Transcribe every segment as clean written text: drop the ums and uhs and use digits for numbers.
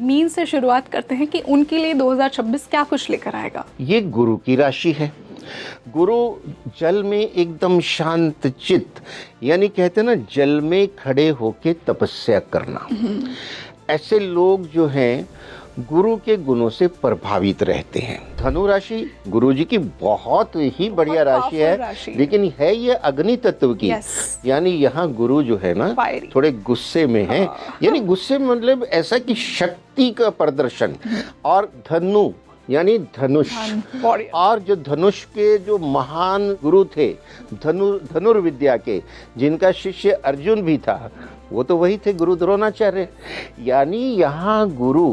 Mean से शुरुआत करते हैं कि उनके लिए 2026 क्या कुछ लेकर आएगा। ये गुरु की राशि है। गुरु जल में एकदम शांत चित्त, यानी कहते हैं ना जल में खड़े होके तपस्या करना। ऐसे लोग जो हैं गुरु के गुणों से प्रभावित रहते हैं। धनु राशि गुरु जी की बहुत ही बढ़िया राशि है, लेकिन है ये अग्नि तत्व की। यानी यहाँ गुरु जो है ना थोड़े गुस्से में है। यानी गुस्से में मतलब ऐसा कि शक्ति का प्रदर्शन। और धनु यानी धनुष, और जो धनुष के जो महान गुरु थे धनुर्विद्या के, जिनका शिष्य अर्जुन भी था, वो तो वही थे गुरु द्रोणाचार्य। यानी यहाँ गुरु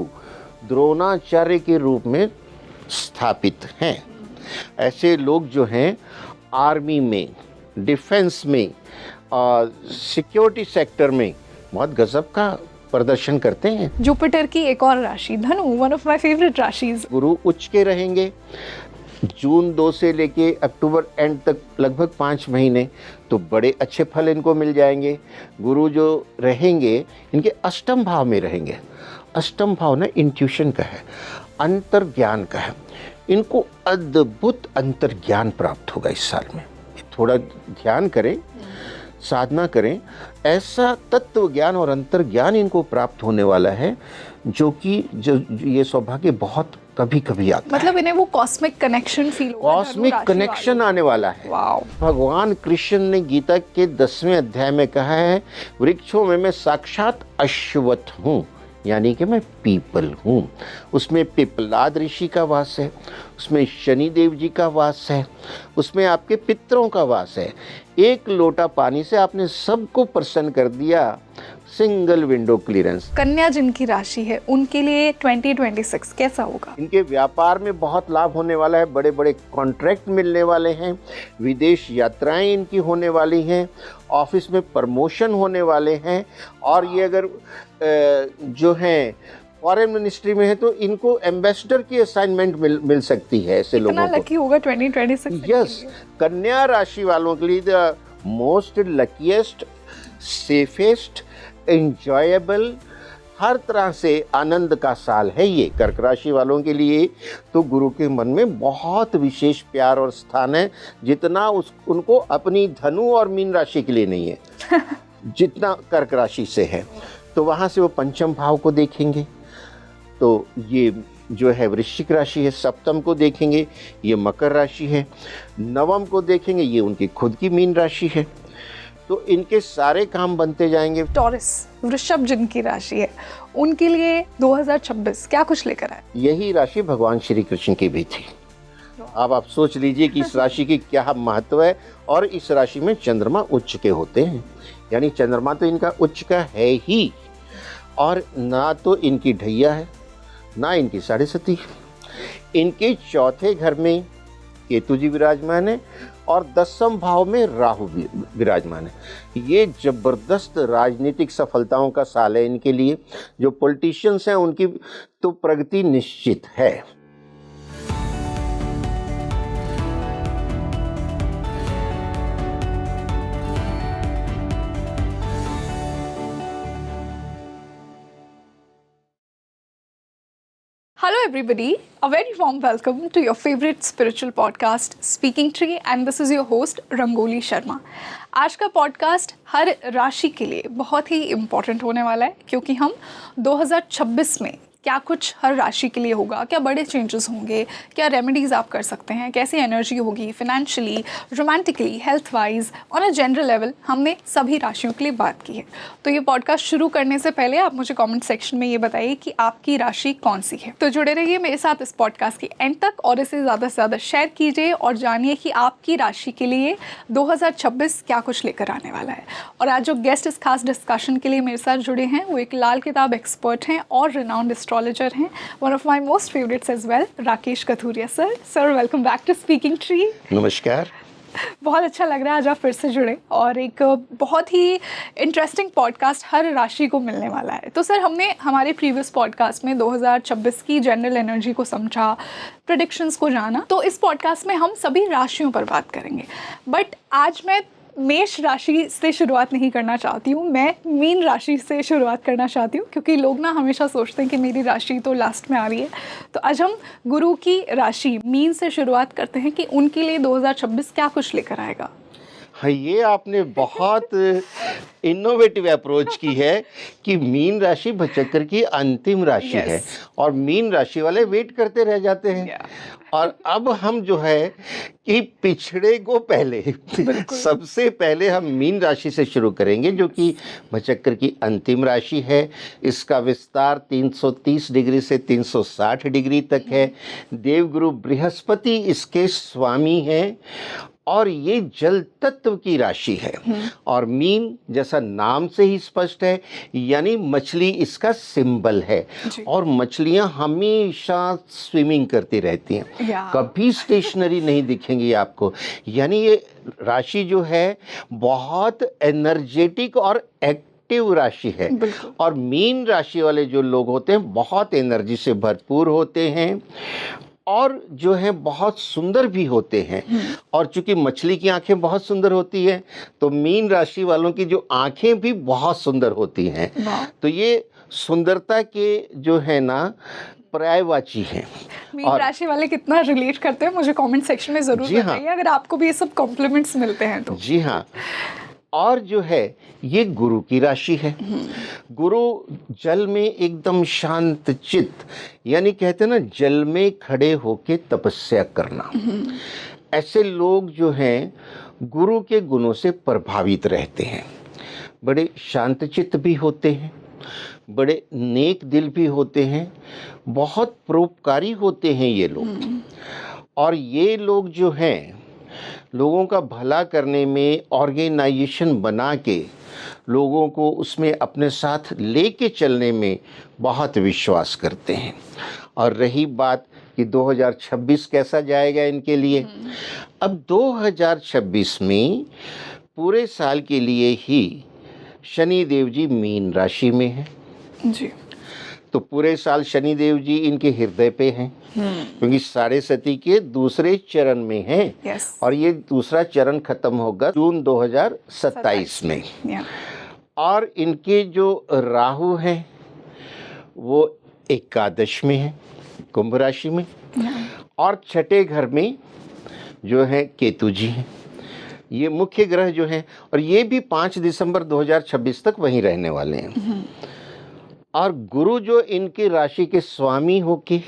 द्रोणाचार्य के रूप में स्थापित हैं। ऐसे लोग जो हैं आर्मी में, डिफेंस में, सिक्योरिटी सेक्टर में बहुत गजब का प्रदर्शन करते हैं। जुपिटर की एक और राशि धनु, वन ऑफ माय फेवरेट राशिज। गुरु उच्च के रहेंगे जून 2 से लेके अक्टूबर एंड तक, लगभग 5 महीने, तो बड़े अच्छे फल इनको मिल जाएंगे। गुरु जो रहेंगे इनके अष्टम भाव में रहेंगे। अष्टम भाव ना इंट्यूशन का है, अंतर्ज्ञान का है। इनको अद्भुत अंतर्ज्ञान प्राप्त होगा इस साल में। थोड़ा ध्यान करें, साधना करें, ऐसा तत्व ज्ञान और अंतर्ज्ञान इनको प्राप्त होने वाला है जो कि जो ये सौभाग्य बहुत कभी कभी आता मतलब इन्हें वो कॉस्मिक कनेक्शन फील होगा, कॉस्मिक कनेक्शन आने वाला है। भगवान कृष्ण ने गीता के 10वें अध्याय में कहा है, वृक्षों में मैं साक्षात अश्वत्थ हूँ, यानी कि मैं पीपल हूँ। उसमें पिपलाद ऋषि का वास है, उसमें शनिदेव जी का वास है, उसमें आपके पितरों का वास है। एक लोटा पानी से आपने सबको प्रसन्न कर दिया। Single window clearance. कन्या जिनकी राशि है उनके लिए 2026 कैसा होगा? इनके व्यापार में बहुत लाभ होने वाला है, बड़े बड़े कॉन्ट्रैक्ट मिलने वाले हैं, विदेश यात्राएं इनकी होने वाली हैं, ऑफिस में प्रमोशन होने वाले हैं। और ये अगर जो हैं फॉरेन मिनिस्ट्री में है तो इनको एम्बेसडर की असाइनमेंट मिल सकती है। ऐसे लोगों को लकी होगा 2026। यस, कन्या राशि वालों के लिए the most luckiest, safest, enjoyable, हर तरह से आनंद का साल है ये। कर्क राशि वालों के लिए तो गुरु के मन में बहुत विशेष प्यार और स्थान है, जितना उनको अपनी धनु और मीन राशि के लिए नहीं है जितना कर्क राशि से है। तो वहाँ से वो पंचम भाव को देखेंगे तो ये जो है वृश्चिक राशि है, सप्तम को देखेंगे ये मकर राशि है, नवम को देखेंगे ये उनकी खुद की मीन राशि है। तो इनके सारे काम बनते जाएंगे। टॉरस वृषभ जिनकी राशि है उनके लिए 2026 क्या कुछ लेकर आए? यही राशि भगवान श्री कृष्ण की भी थी। अब आप सोच लीजिए कि इस राशि की क्या महत्व है। और इस राशि में चंद्रमा उच्च के होते हैं, यानी चंद्रमा तो इनका उच्च का है ही, और ना तो इनकी ढैया है ना इनकी साढ़े सती। इनके चौथे घर में केतु जी विराजमान है और 10वें भाव में राहु विराजमान है। ये जबरदस्त राजनीतिक सफलताओं का साल है इनके लिए। जो पॉलिटिशियंस हैं उनकी तो प्रगति निश्चित है। Hello everybody, a very warm welcome to your favorite spiritual podcast Speaking Tree and this is your host rangoli Sharma. आज का पॉडकास्ट हर राशि के लिए बहुत ही इम्पोर्टेंट होने वाला है क्योंकि हम 2026 में क्या कुछ हर राशि के लिए होगा, क्या बड़े चेंजेस होंगे, क्या रेमेडीज़ आप कर सकते हैं, कैसी एनर्जी होगी financially, romantically, health wise, on a general level हमने सभी राशियों के लिए बात की है। तो ये पॉडकास्ट शुरू करने से पहले आप मुझे कमेंट सेक्शन में ये बताइए कि आपकी राशि कौन सी है। तो जुड़े रहिए मेरे साथ इस पॉडकास्ट की एंड तक और इसे ज़्यादा से ज़्यादा शेयर कीजिए और जानिए कि आपकी राशि के लिए 2026 क्या कुछ लेकर आने वाला है। और आज जो गेस्ट इस खास डिस्कशन के लिए मेरे साथ जुड़े हैं वो एक लाल किताब एक्सपर्ट हैं और रिनाउंड एस्ट्रोलॉजर हैं, one of my most favourites as well, Rakesh Kathuria sir. Sir welcome back to Speaking Tree. नमस्कार। बहुत अच्छा लग रहा है आज आप फिर से जुड़े और एक बहुत ही इंटरेस्टिंग पॉडकास्ट हर राशि को मिलने वाला है। तो सर हमने हमारे प्रीवियस पॉडकास्ट में 2026 की जनरल एनर्जी को समझा, प्रेडिक्शंस को जाना, तो इस पॉडकास्ट में हम सभी राशियों पर बात करेंगे। बट आज मैं मेष राशि से शुरुआत नहीं करना चाहती हूँ, मैं मीन राशि से शुरुआत करना चाहती हूँ, क्योंकि लोग ना हमेशा सोचते हैं कि मेरी राशि तो लास्ट में आ रही है। तो आज हम गुरु की राशि मीन से शुरुआत करते हैं कि उनके लिए 2026 क्या कुछ लेकर आएगा। हाँ, ये आपने बहुत इनोवेटिव अप्रोच की है कि मीन राशि भचक्र की अंतिम राशि है और मीन राशि वाले वेट करते रह जाते हैं। और अब हम जो है कि पिछड़े को पहले सबसे पहले हम मीन राशि से शुरू करेंगे, जो कि भचक्र की अंतिम राशि है। इसका विस्तार 330 डिग्री से 360 डिग्री तक है। देवगुरु बृहस्पति इसके स्वामी हैं और ये जल तत्व की राशि है। और मीन जैसा नाम से ही स्पष्ट है, यानी मछली इसका सिंबल है। और मछलियां हमेशा स्विमिंग करती रहती हैं, कभी स्टेशनरी नहीं दिखेंगी आपको। यानी ये राशि जो है बहुत एनर्जेटिक और एक्टिव राशि है। और मीन राशि वाले जो लोग होते हैं बहुत एनर्जी से भरपूर होते हैं और जो है बहुत सुंदर भी होते हैं। और चूंकि मछली की आंखें बहुत सुंदर होती हैं, तो मीन राशि वालों की जो आंखें भी बहुत सुंदर होती हैं। तो ये सुंदरता के जो है ना पर्यायवाची हैं। मीन राशि वाले कितना रिलेट करते हैं मुझे कमेंट सेक्शन में जरूर बताइए, अगर आपको भी ये सब कॉम्प्लीमेंट्स मिलते हैं तो। जी हाँ। और जो है ये गुरु की राशि है। गुरु जल में एकदम शांत चित्त, यानी कहते हैं ना जल में खड़े होके तपस्या करना। ऐसे लोग जो हैं गुरु के गुणों से प्रभावित रहते हैं। बड़े शांत चित्त भी होते हैं, बड़े नेक दिल भी होते हैं, बहुत परोपकारी होते हैं ये लोग। और ये लोग जो हैं लोगों का भला करने में ऑर्गेनाइजेशन बना के लोगों को उसमें अपने साथ लेके चलने में बहुत विश्वास करते हैं। और रही बात कि 2026 कैसा जाएगा इनके लिए, अब 2026 में पूरे साल के लिए ही शनि देव जी मीन राशि में हैं जी। तो पूरे साल शनि देव जी इनके हृदय पे हैं, क्योंकि साढ़े सती के दूसरे चरण में हैं। और ये दूसरा चरण खत्म होगा जून 2027 में। और इनके जो राहु हैं वो एकादश में है कुंभ राशि में। और छठे घर में जो है केतु जी हैं, ये मुख्य ग्रह जो हैं, और ये भी 5 दिसंबर 2026 तक वहीं रहने वाले हैं। और गुरु जो इनकी राशि के स्वामी होके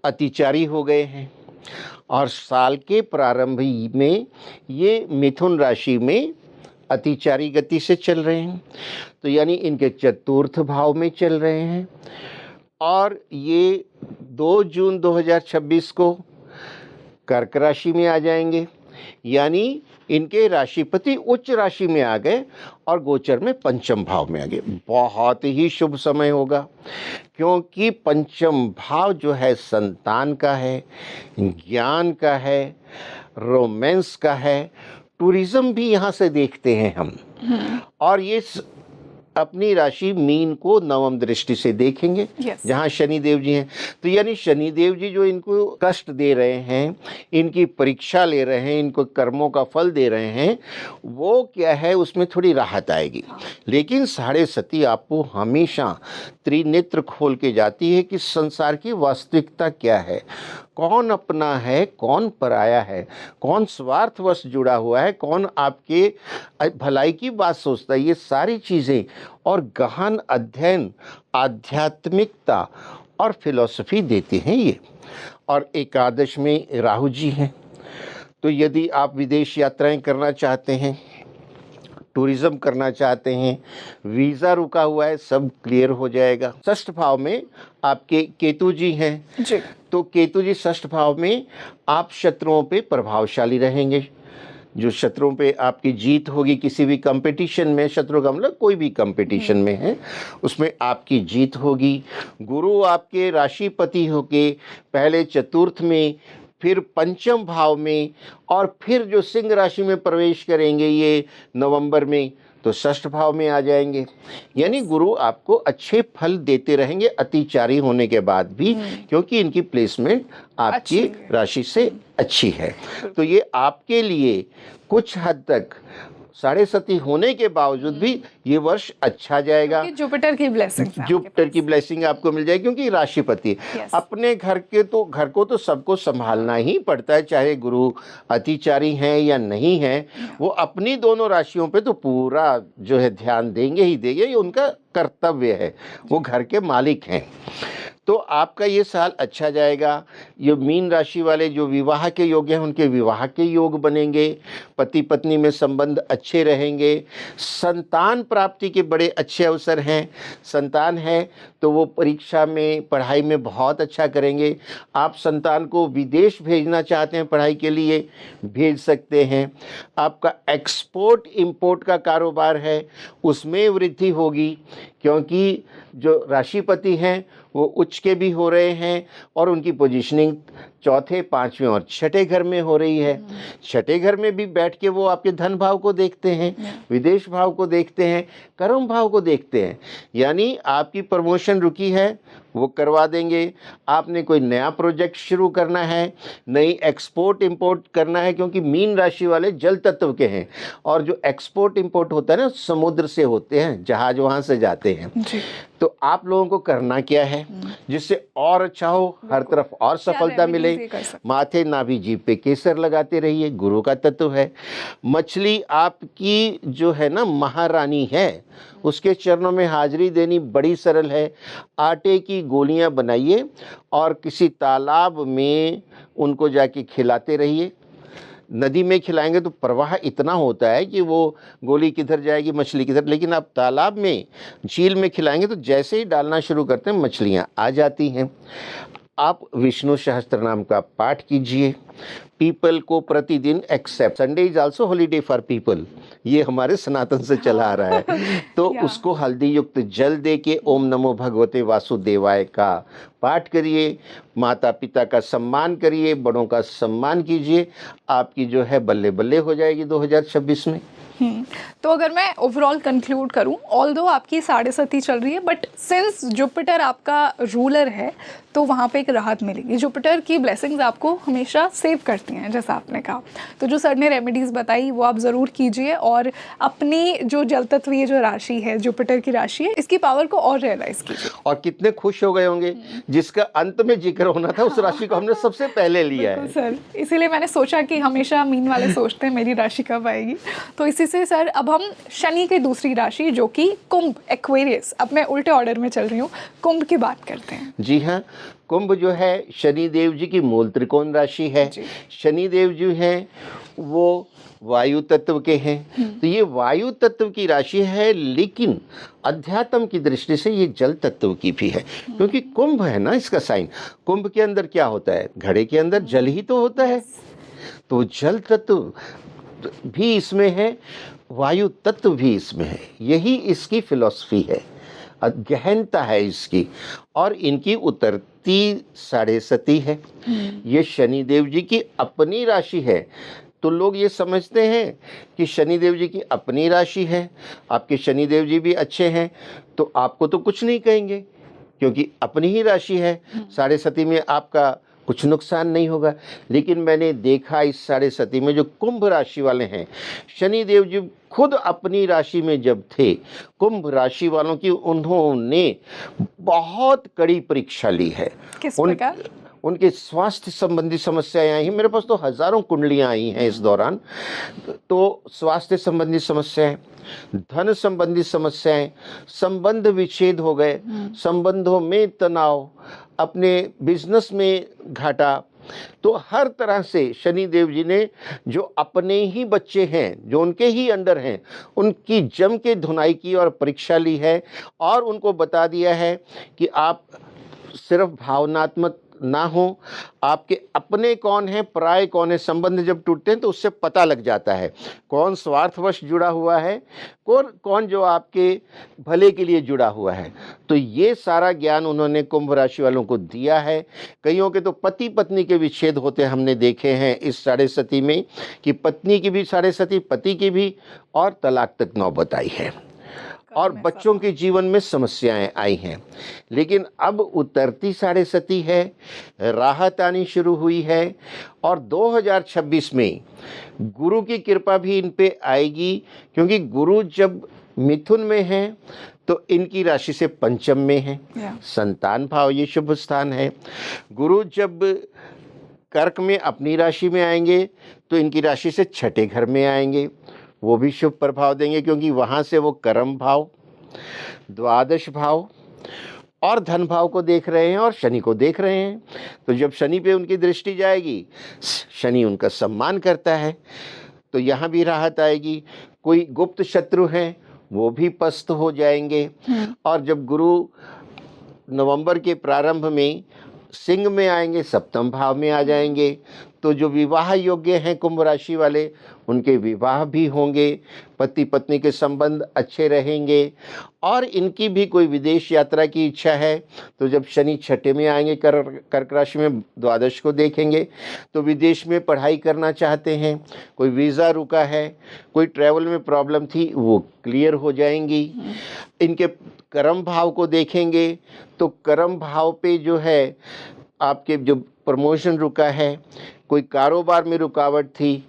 अतिचारी हो गए हैं और साल के प्रारंभ में ये मिथुन राशि में अतिचारी गति से चल रहे हैं। तो यानी इनके चतुर्थ भाव में चल रहे हैं। और ये 2 जून 2026 को कर्क राशि में आ जाएंगे, यानी इनके राशिपति उच्च राशि में आ गए और गोचर में पंचम भाव में आ गए। बहुत ही शुभ समय होगा, क्योंकि पंचम भाव जो है संतान का है, ज्ञान का है, रोमांस का है, टूरिज्म भी यहाँ से देखते हैं हम। और ये अपनी राशि मीन को नवम दृष्टि से देखेंगे, जहाँ शनि देव जी हैं। तो यानी शनि देव जी जो इनको कष्ट दे रहे हैं, इनकी परीक्षा ले रहे हैं, इनको कर्मों का फल दे रहे हैं, वो क्या है उसमें थोड़ी राहत आएगी। लेकिन साढ़े सती आपको हमेशा त्रिनेत्र खोल के जाती है कि संसार की वास्तविकता क्या है, कौन अपना है, कौन पराया है, कौन स्वार्थवश जुड़ा हुआ है, कौन आपके भलाई की बात सोचता है। ये सारी चीज़ें और गहन अध्ययन आध्यात्मिकता और फिलॉसफी देते हैं ये। और एकादश में राहु जी हैं। तो यदि आप विदेश यात्राएं करना चाहते हैं, टूरिज्म करना चाहते हैं, वीज़ा रुका हुआ है, सब क्लियर हो जाएगा। षष्ठ भाव में आपके केतु जी हैं जी। तो केतु जी षष्ठ भाव में आप शत्रुओं पे प्रभावशाली रहेंगे। जो शत्रुओं पे आपकी जीत होगी किसी भी कंपटीशन में, शत्रु का मतलब कोई भी कंपटीशन में है, उसमें आपकी जीत होगी। गुरु आपके राशिपति होके पहले चतुर्थ में, फिर पंचम भाव में, और फिर जो सिंह राशि में प्रवेश करेंगे ये नवंबर में, तो षष्ठ भाव में आ जाएंगे। यानी गुरु आपको अच्छे फल देते रहेंगे अतिचारी होने के बाद भी, क्योंकि इनकी प्लेसमेंट आपकी अच्छी है। राशि से अच्छी है। तो ये आपके लिए कुछ हद तक साढ़े सती होने के बावजूद भी ये वर्ष अच्छा जाएगा। क्योंकि जुपिटर की ब्लेसिंग जुपिटर की ब्लेसिंग आपको मिल जाएगी, क्योंकि राशिपति Yes. अपने घर को तो सबको संभालना ही पड़ता है, चाहे गुरु अतिचारी हैं या नहीं हैं। वो अपनी दोनों राशियों पे तो पूरा जो है ध्यान देंगे ही देंगे, ये उनका कर्तव्य है, वो घर के मालिक हैं। तो आपका ये साल अच्छा जाएगा। ये मीन राशि वाले जो विवाह के योग्य हैं उनके विवाह के योग बनेंगे, पति पत्नी में संबंध अच्छे रहेंगे, संतान प्राप्ति के बड़े अच्छे अवसर हैं। संतान है तो वो परीक्षा में पढ़ाई में बहुत अच्छा करेंगे। आप संतान को विदेश भेजना चाहते हैं पढ़ाई के लिए, भेज सकते हैं। आपका एक्सपोर्ट इंपोर्ट का कारोबार है, उसमें वृद्धि होगी, क्योंकि जो राशिपति हैं वो उच्च के भी हो रहे हैं और उनकी पोजीशनिंग चौथे, पांचवें और छठे घर में हो रही है। छठे घर में भी बैठ के वो आपके धन भाव को देखते हैं, विदेश भाव को देखते हैं, कर्म भाव को देखते हैं। यानी आपकी प्रमोशन रुकी है वो करवा देंगे। आपने कोई नया प्रोजेक्ट शुरू करना है, नई एक्सपोर्ट इंपोर्ट करना है, क्योंकि मीन राशि वाले जल तत्व के हैं और जो एक्सपोर्ट इंपोर्ट होता है ना समुद्र से होते हैं, जहाज वहाँ से जाते हैं। तो आप लोगों को करना क्या है जिससे और अच्छा हो, हर तरफ और सफलता मिले। माथे नाभि जीभ पे केसर लगाते रहिए, गुरु का तत्व है। मछली आपकी जो है ना महारानी है, उसके चरणों में हाजिरी देनी बड़ी सरल है। आटे की गोलियां बनाइए और किसी तालाब में उनको जाके खिलाते रहिए। नदी में खिलाएंगे तो प्रवाह इतना होता है कि वो गोली किधर जाएगी, मछली किधर, लेकिन आप तालाब में, झील में खिलाएंगे तो जैसे ही डालना शुरू करते हैं मछलियां आ जाती हैं। आप विष्णु सहस्त्र नाम का पाठ कीजिए। पीपल को प्रतिदिन except, Sunday is also holiday for people, ये हमारे सनातन से चला आ रहा है। तो उसको हल्दी युक्त जल दे के ओम नमो भगवते वासुदेवाय का पाठ करिए। माता पिता का सम्मान करिए, बड़ों का सम्मान कीजिए। आपकी जो है बल्ले बल्ले हो जाएगी 2026 में। तो अगर मैं ओवरऑल कंक्लूड करूं, ऑल्दो आपकी साढ़े सती चल रही है, बट सिंस जुपिटर आपका रूलर है तो वहाँ पे एक राहत मिलेगी। जुपिटर की ब्लेसिंग्स आपको हमेशा सेव करती हैं, जैसा आपने कहा। तो जो सर ने रेमेडीज़ बताई वो आप ज़रूर कीजिए और अपनी जो जल तत्व ये जो राशि है, जुपिटर की राशि है, इसकी पावर को और रियलाइज़ कीजिए। और कितने खुश हो गए होंगे जिसका अंत में जिक्र होना था उस राशि को हमने सबसे पहले लिया है। सर इसीलिए मैंने सोचा कि हमेशा मीन वाले सोचते हैं मेरी राशि कब आएगी। तो इसी से सर अब हम शनि की दूसरी राशि जो कि कुंभ, एक्वेरियस, अब मैं उल्टे ऑर्डर में चल रही हूँ, कुंभ की बात करते हैं। जी हाँ, कुंभ जो है शनि देव जी की मूल त्रिकोण राशि है। शनि देव जी हैं वो वायु तत्व के हैं, तो ये वायु तत्व की राशि है, लेकिन अध्यात्म की दृष्टि से ये जल तत्व की भी है, क्योंकि कुंभ है ना इसका साइन। कुंभ के अंदर क्या होता है, घड़े के अंदर जल ही तो होता है, तो जल तत्व भी इसमें है, वायु तत्व भी इसमें है। यही इसकी फिलॉसफी है, गहनता है इसकी। और इनकी उतरती साढ़े सती है। ये शनि देव जी की अपनी राशि है। तो लोग ये समझते हैं कि शनि देव जी की अपनी राशि है, आपके शनि देव जी भी अच्छे हैं तो आपको तो कुछ नहीं कहेंगे, क्योंकि अपनी ही राशि है। साढ़े सती में आपका कुछ नुकसान नहीं होगा। लेकिन मैंने देखा इस साढ़े सती में जो कुंभ राशि वाले हैं, शनि देव जी खुद अपनी राशि में जब थे, कुंभ राशि वालों की उन्होंने बहुत कड़ी परीक्षा ली है। किस प्रकार? उनके स्वास्थ्य संबंधी समस्याएं आई हैं। मेरे पास तो हजारों कुंडलियां आई हैं इस दौरान। तो स्वास्थ्य संबंधी समस्याएं, धन संबंधी समस्याएं, संबंध विच्छेद हो गए, संबंधों में तनाव, अपने बिजनेस में घाटा। तो हर तरह से शनि देव जी ने जो अपने ही बच्चे हैं, जो उनके ही अंडर हैं, उनकी जम के धुनाई की और परीक्षा ली है और उनको बता दिया है कि आप सिर्फ भावनात्मक ना हो, आपके अपने कौन है पराये कौन है, संबंध जब टूटते हैं तो उससे पता लग जाता है कौन स्वार्थवश जुड़ा हुआ है, कौन कौन जो आपके भले के लिए जुड़ा हुआ है। तो ये सारा ज्ञान उन्होंने कुंभ राशि वालों को दिया है। कईयों के तो पति पत्नी के विच्छेद होते हमने देखे हैं इस साढ़े सती में, कि पत्नी की भी साढ़े सती, पति की भी, और तलाक तक नौबत आई है, और बच्चों के जीवन में समस्याएं आई हैं। लेकिन अब उतरती साढ़े सती है, राहत आनी शुरू हुई है, और 2026 में गुरु की कृपा भी इन पे आएगी, क्योंकि गुरु जब मिथुन में है तो इनकी राशि से पंचम में है, संतान भाव ये शुभ स्थान है। गुरु जब कर्क में अपनी राशि में आएंगे तो इनकी राशि से छठे घर में आएंगे, वो भी शुभ प्रभाव देंगे, क्योंकि वहाँ से वो कर्म भाव, द्वादश भाव और धन भाव को देख रहे हैं और शनि को देख रहे हैं। तो जब शनि पे उनकी दृष्टि जाएगी, शनि उनका सम्मान करता है, तो यहाँ भी राहत आएगी। कोई गुप्त शत्रु हैं वो भी पस्त हो जाएंगे। और जब गुरु नवंबर के प्रारंभ में सिंह में आएंगे, सप्तम भाव में आ जाएंगे, तो जो विवाह योग्य हैं कुंभ राशि वाले, उनके विवाह भी होंगे, पति पत्नी के संबंध अच्छे रहेंगे। और इनकी भी कोई विदेश यात्रा की इच्छा है तो जब शनि छठे में आएंगे, कर्क राशि में द्वादश को देखेंगे, तो विदेश में पढ़ाई करना चाहते हैं, कोई वीज़ा रुका है, कोई ट्रैवल में प्रॉब्लम थी, वो क्लियर हो जाएंगी। इनके कर्म भाव को देखेंगे तो कर्म भाव पे जो है आपके जो प्रमोशन रुका है, कोई कारोबार में रुकावट थी,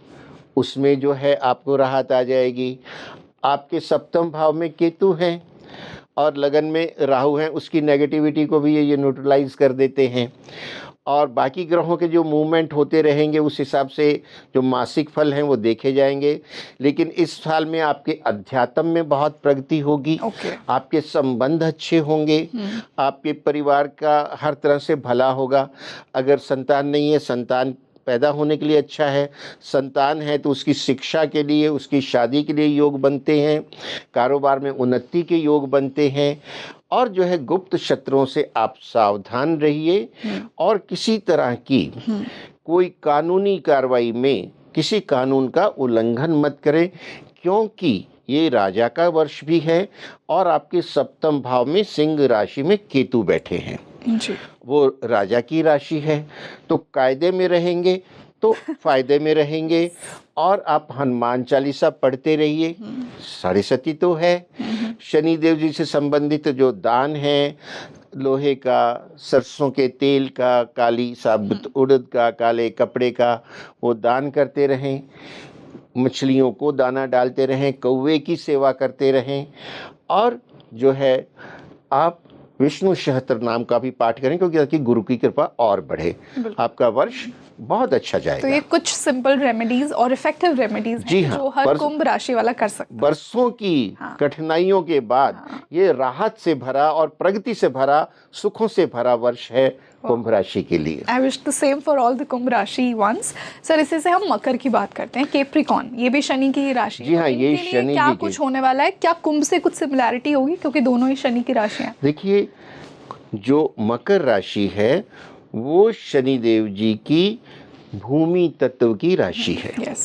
उसमें जो है आपको राहत आ जाएगी। आपके सप्तम भाव में केतु हैं और लगन में राहु हैं, उसकी नेगेटिविटी को भी ये न्यूट्रलाइज कर देते हैं। और बाकी ग्रहों के जो मूवमेंट होते रहेंगे उस हिसाब से जो मासिक फल हैं वो देखे जाएंगे। लेकिन इस साल में आपके अध्यात्म में बहुत प्रगति होगी। आपके संबंध अच्छे होंगे, आपके परिवार का हर तरह से भला होगा। अगर संतान नहीं है, संतान पैदा होने के लिए अच्छा है, संतान है तो उसकी शिक्षा के लिए, उसकी शादी के लिए योग बनते हैं, कारोबार में उन्नति के योग बनते हैं। और जो है गुप्त शत्रुओं से आप सावधान रहिए और किसी तरह की कोई कानूनी कार्रवाई में किसी कानून का उल्लंघन मत करें, क्योंकि ये राजा का वर्ष भी है और आपके सप्तम भाव में सिंह राशि में केतु बैठे हैं जी। वो राजा की राशि है, तो कायदे में रहेंगे तो फायदे में रहेंगे। और आप हनुमान चालीसा पढ़ते रहिए। साढ़े सती तो है, शनि देव जी से संबंधित जो दान है, लोहे का, सरसों के तेल का, काली साबुत उड़द का, काले कपड़े का, वो दान करते रहें। मछलियों को दाना डालते रहें, कौवे की सेवा करते रहें। और जो है आप विष्णु सहस्त्र नाम का भी पाठ करें, क्योंकि ताकि गुरु की कृपा और बढ़े, आपका वर्ष बहुत अच्छा जाएगा। तो ये कुछ सिंपल रेमेडीज और इफेक्टिव रेमेडीज हैं हाँ, जो हर कुंभ राशि वाला कर सकता है। बरसों की कठिनाइयों के बाद ये राहत से भरा और प्रगति से भरा, सुखों से भरा वर्ष है कुंभ राशि के लिए। I wish the same for all the Kumbh rashi ones. Sir, इसी से हम मकर की बात करते हैं, कैप्रिकॉर्न, ये भी शनि की ही राशि है। जी हाँ, ये शनि क्या कुछ होने वाला है? क्या कुंभ से कुछ सिमिलैरिटी होगी, क्योंकि दोनों ही शनि की राशि हैं? देखिए, जो मकर राशि है वो शनि देव जी की भूमि तत्व की राशि है।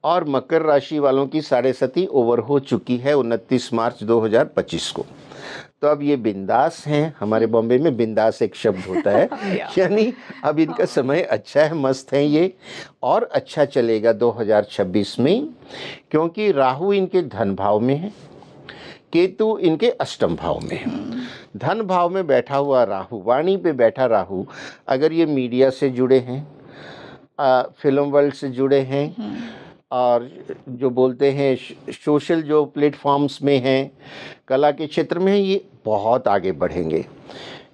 और मकर राशि वालों की साढ़े सती ओवर हो चुकी है 29 मार्च 2025 को। तो अब ये बिंदास हैं। हमारे बॉम्बे में बिंदास एक शब्द होता है यानी अब इनका समय अच्छा है, मस्त है ये, और अच्छा चलेगा 2026 में, क्योंकि राहु इनके धन भाव में है, केतु इनके अष्टम भाव में है। धन भाव में बैठा हुआ राहु, वाणी पे बैठा राहु, अगर ये मीडिया से जुड़े हैं, फिल्म वर्ल्ड से जुड़े हैं, और जो बोलते हैं सोशल जो प्लेटफॉर्म्स में हैं, कला के क्षेत्र में, ये बहुत आगे बढ़ेंगे।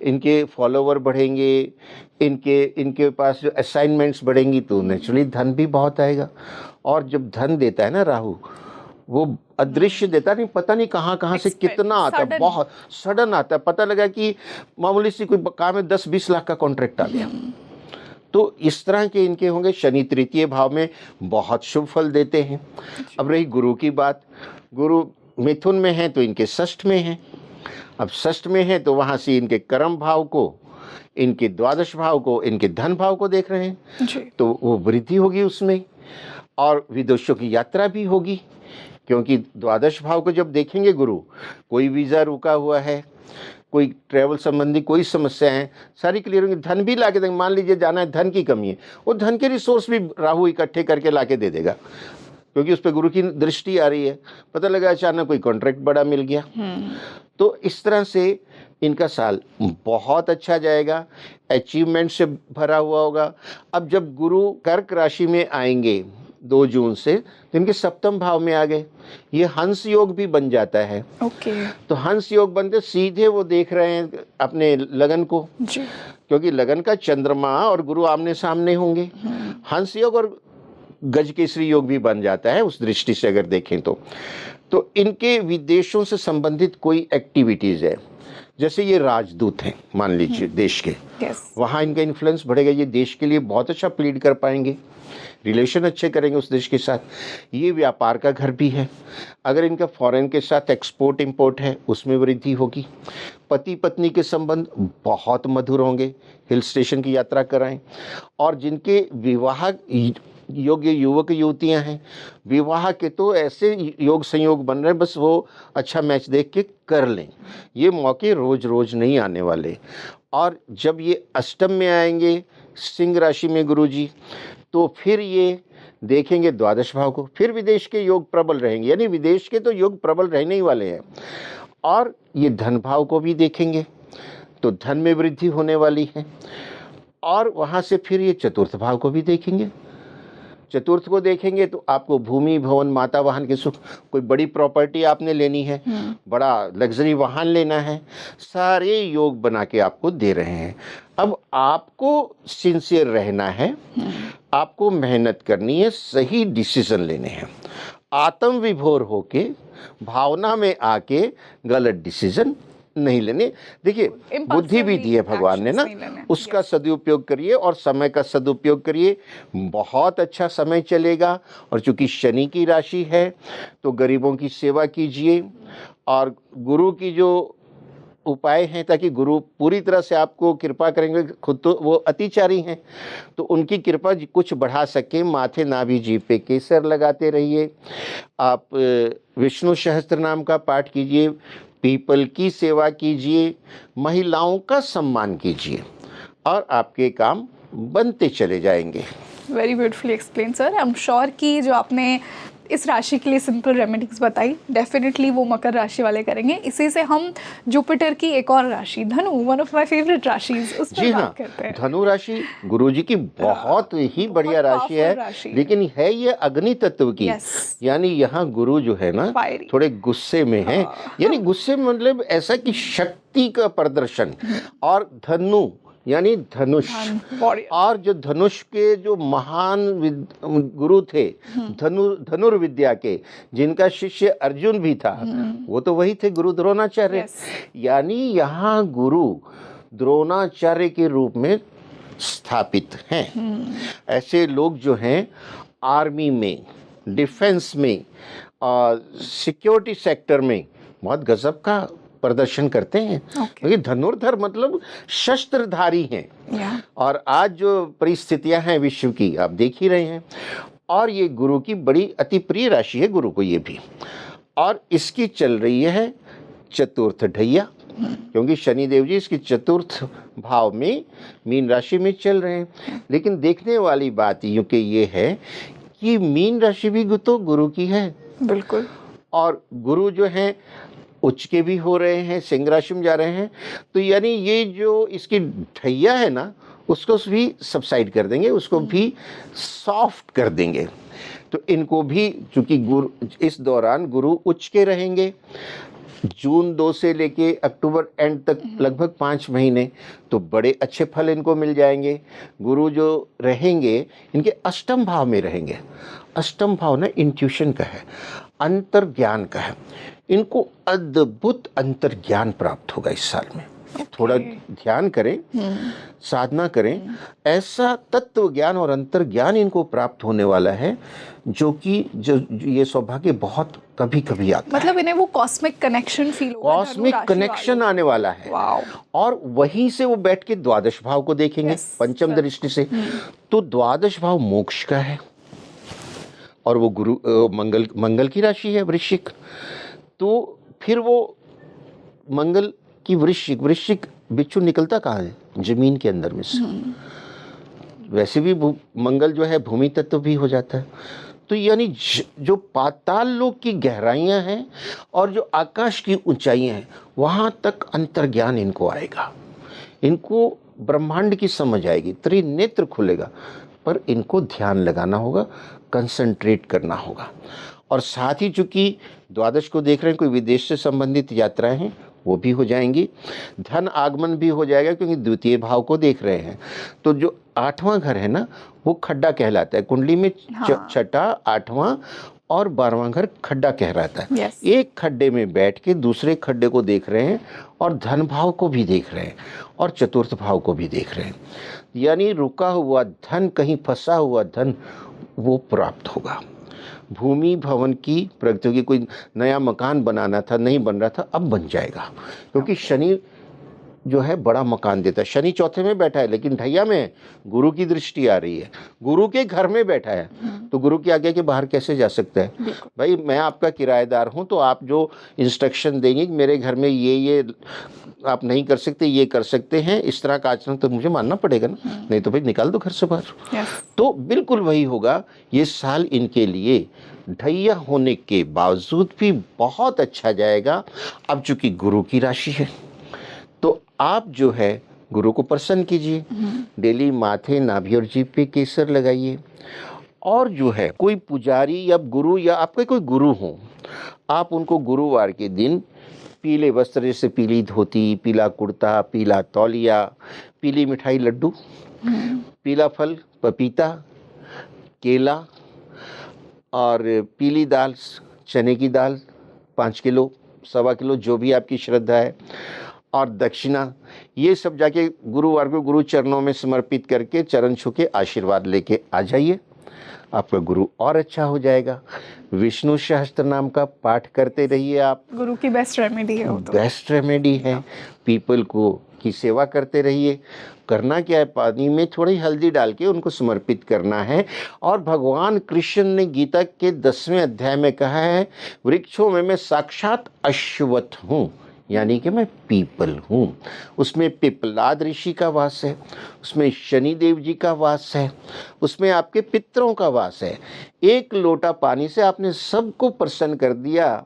इनके फॉलोवर बढ़ेंगे, इनके पास जो असाइनमेंट्स बढ़ेंगी, तो नेचुरली धन भी बहुत आएगा। और जब धन देता है ना राहु, वो अदृश्य देता नहीं, पता नहीं कहाँ से कितना आता है, बहुत सडन आता है। पता लगा कि मामूली सी कोई काम में 10-20 लाख का कॉन्ट्रैक्ट आ गया। तो इस तरह के इनके होंगे। शनि तृतीय भाव में बहुत शुभ फल देते हैं। अब रही गुरु की बात, गुरु मिथुन में है तो इनके षष्ठ में है। अब षष्ठ में है तो वहाँ से इनके कर्म भाव को इनके द्वादश भाव को, इनके धन भाव को देख रहे हैं जी। तो वो वृद्धि होगी उसमें, और विदेशों की यात्रा भी होगी, क्योंकि द्वादश भाव को जब देखेंगे गुरु, कोई वीज़ा रुका हुआ है, कोई ट्रैवल संबंधी कोई समस्या है, सारी क्लियर होंगी। धन भी ला के देंगे, मान लीजिए जाना है, धन की कमी है, वो धन के रिसोर्स भी राहु इकट्ठे करके ला के दे देगा, क्योंकि उस पर गुरु की दृष्टि आ रही है। पता लगा अचानक कोई कॉन्ट्रैक्ट बड़ा मिल गया। तो इस तरह से इनका साल बहुत अच्छा जाएगा, अचीवमेंट से भरा हुआ होगा। अब जब गुरु कर्क राशि में आएंगे 2 जून से, तो इनके सप्तम भाव में आ गए, ये हंस योग भी बन जाता है। ओके। तो हंस योग बनते सीधे वो देख रहे हैं अपने लगन को जी। क्योंकि लगन का चंद्रमा और गुरु आमने सामने होंगे। हंस योग और गजकेसरी योग भी बन जाता है उस दृष्टि से अगर देखें तो इनके विदेशों से संबंधित कोई एक्टिविटीज़ है, जैसे ये राजदूत हैं मान लीजिए देश के, वहाँ इनका इन्फ्लुएंस बढ़ेगा, ये देश के लिए बहुत अच्छा प्लीड कर पाएंगे, रिलेशन अच्छे करेंगे उस देश के साथ। ये व्यापार का घर भी है, अगर इनका फॉरेन के साथ एक्सपोर्ट इंपोर्ट है उसमें वृद्धि होगी। पति पत्नी के संबंध बहुत मधुर होंगे, हिल स्टेशन की यात्रा कराएं। और जिनके विवाह योग्य युवक युवतियां हैं, विवाह के तो ऐसे योग संयोग बन रहे हैं, बस वो अच्छा मैच देख के कर लें। ये मौके रोज रोज नहीं आने वाले। और जब ये अष्टम में आएंगे सिंह राशि में गुरुजी, तो फिर ये देखेंगे द्वादश भाव को, फिर विदेश के योग प्रबल रहेंगे, यानी विदेश के तो योग प्रबल रहने ही वाले हैं। और ये धन भाव को भी देखेंगे तो धन में वृद्धि होने वाली है। और वहाँ से फिर ये चतुर्थ भाव को भी देखेंगे, चतुर्थ को देखेंगे तो आपको भूमि भवन माता वाहन के सुख, कोई बड़ी प्रॉपर्टी आपने लेनी है, बड़ा लग्जरी वाहन लेना है, सारे योग बना के आपको दे रहे हैं। अब आपको सिंसियर रहना है, आपको मेहनत करनी है, सही डिसीजन लेने हैं। आत्म विभोर होके भावना में आके गलत डिसीजन नहीं लेने। देखिए बुद्धि भी दी है भगवान ने ना, उसका सदुपयोग करिए और समय का सदुपयोग करिए, बहुत अच्छा समय चलेगा। और चूंकि शनि की राशि है तो गरीबों की सेवा कीजिए, और गुरु की जो उपाय हैं ताकि गुरु पूरी तरह से आपको कृपा करेंगे, खुद तो वो अतिचारी हैं तो उनकी कृपा कुछ बढ़ा सके। माथे नाभि जीभ पे केसर लगाते रहिए, आप विष्णु सहस्त्र नाम का पाठ कीजिए, पीपल की सेवा कीजिए, महिलाओं का सम्मान कीजिए, और आपके काम बनते चले जाएंगे। Very beautifully explain sir. I am sure कि जो आपने इस राशि के लिए सिंपल रेमेडीज बताई, डेफिनेटली वो मकर राशि वाले करेंगे। इसी से हम जुपिटर की एक और राशि धनु, वन ऑफ माय फेवरेट राशिज, उस पर बात करते हैं। धनु राशि गुरुजी की बहुत ही बढ़िया राशि है, लेकिन है ये अग्नि तत्व की। यानी यहाँ गुरु जो है ना थोड़े गुस्से में है, यानी गुस्से में मतलब ऐसा कि शक्ति का प्रदर्शन। और धनु यानी धनुष, और जो धनुष के जो महान गुरु थे धनुर्विद्या के, जिनका शिष्य अर्जुन भी था, वो तो वही थे गुरु द्रोणाचार्य। यानी यहाँ गुरु द्रोणाचार्य के रूप में स्थापित हैं। ऐसे लोग जो हैं आर्मी में, डिफेंस में और सिक्योरिटी सेक्टर में बहुत गजब का प्रदर्शन करते हैं, क्योंकि धनुर्धर मतलब शस्त्रधारी हैं। और आज जो परिस्थितियां हैं विश्व की आप देख ही रहे हैं। और ये गुरु की बड़ी अति प्रिय राशि है गुरु को ये भी, और इसकी चल रही है चतुर्थ ढैया, क्योंकि शनिदेव जी इसकी चतुर्थ भाव में मीन राशि में चल रहे हैं। लेकिन देखने वाली बात यूं कि ये है कि मीन राशि भी तो गुरु की है, बिल्कुल। और गुरु जो है उच्च के भी हो रहे हैं, सिंह राशि में जा रहे हैं, तो यानी ये जो इसकी ढैया है ना उसको भी सबसाइड कर देंगे, उसको भी सॉफ्ट कर देंगे। तो इनको भी चूंकि गुरु इस दौरान गुरु उच्च के रहेंगे, जून 2 से लेके अक्टूबर एंड तक लगभग 5 महीने, तो बड़े अच्छे फल इनको मिल जाएंगे। गुरु जो रहेंगे इनके अष्टम भाव में रहेंगे। अष्टम भाव ना इंट्यूशन का है, अंतर ज्ञान का है। इनको अद्भुत अंतर ज्ञान प्राप्त होगा इस साल में। थोड़ा ध्यान करें, साधना करें, ऐसा तत्व ज्ञान और अंतर ज्ञान इनको प्राप्त होने वाला है जो ये सौभाग्य बहुत कभी कभी आता है। मतलब इन्हें वो कॉस्मिक कनेक्शन फील होगा, कॉस्मिक कनेक्शन आने वाला है। वाओ। और वहीं से वो बैठ के द्वादश भाव को देखेंगे पंचम दृष्टि से। तो द्वादश भाव मोक्ष का है और वो मंगल की राशि है वृश्चिक। तो फिर वो मंगल की वृश्चिक बिच्छू निकलता कहाँ है? जमीन के अंदर में से। वैसे भी मंगल जो है भूमि तत्व भी हो जाता है। तो यानी जो पाताल लोक की गहराइयां हैं और जो आकाश की ऊंचाइयां हैं, वहां तक अंतर्ज्ञान इनको आएगा, इनको ब्रह्मांड की समझ आएगी, त्रिनेत्र खुलेगा। पर इनको ध्यान लगाना होगा, कंसंट्रेट करना होगा। और साथ ही चूंकि द्वादश को देख रहे हैं, कोई विदेश से संबंधित यात्राएं हैं वो भी हो जाएंगी, धन आगमन भी हो जाएगा क्योंकि द्वितीय भाव को देख रहे हैं। तो जो 8वां घर है ना, वो खड्डा कहलाता है कुंडली में। छठा, 8वां और 12वां घर खड्डा कहलाता है। एक खड्डे में बैठ के दूसरे खड्डे को देख रहे हैं और धन भाव को भी देख रहे हैं और चतुर्थ भाव को भी देख रहे हैं। यानी रुका हुआ धन, कहीं फंसा हुआ धन, वो प्राप्त होगा। भूमि भवन की प्रगति होगी। कोई नया मकान बनाना था, नहीं बन रहा था, अब बन जाएगा क्योंकि शनि जो है बड़ा मकान देता है। शनि चौथे में बैठा है लेकिन ढैया में गुरु की दृष्टि आ रही है, गुरु के घर में बैठा है। तो गुरु की आज्ञा के बाहर कैसे जा सकता है? भाई मैं आपका किराएदार हूं, तो आप जो इंस्ट्रक्शन देंगे कि मेरे घर में ये आप नहीं कर सकते, ये कर सकते हैं, इस तरह का आचरण तो मुझे मानना पड़ेगा ना, नहीं तो भाई निकाल दो घर से बाहर। तो बिल्कुल वही होगा। ये साल इनके लिए ढैया होने के बावजूद भी बहुत अच्छा जाएगा। अब चूंकि गुरु की राशि है तो आप जो है गुरु को प्रसन्न कीजिए, डेली माथे, नाभि और जीभ पे केसर लगाइए। और जो है कोई पुजारी या गुरु या आपके कोई गुरु हो, आप उनको गुरुवार के दिन पीले वस्त्र, जैसे पीली धोती, पीला कुर्ता, पीला तौलिया, पीली मिठाई लड्डू, पीला फल पपीता, केला और पीली दाल, चने की दाल 5 किलो, 1.25 किलो, जो भी आपकी श्रद्धा है, और दक्षिणा, ये सब जाके गुरुवार को गुरु चरणों में समर्पित करके चरण छू के आशीर्वाद लेके आ जाइए। आपका गुरु और अच्छा हो जाएगा। विष्णु सहस्त्र नाम का पाठ करते रहिए। आप गुरु की बेस्ट रेमेडी है वो तो। बेस्ट रेमेडी है। पीपल को की सेवा करते रहिए। करना क्या है, पानी में थोड़ी हल्दी डाल के उनको समर्पित करना है। और भगवान कृष्ण ने गीता के 10वें अध्याय में कहा है, वृक्षों में मैं साक्षात अश्वत्थ हूँ, यानी कि मैं पीपल हूँ। उसमें पिपलाद ऋषि का वास है, उसमें शनि देव जी का वास है, उसमें आपके पितरों का वास है। एक लोटा पानी से आपने सबको प्रसन्न कर दिया।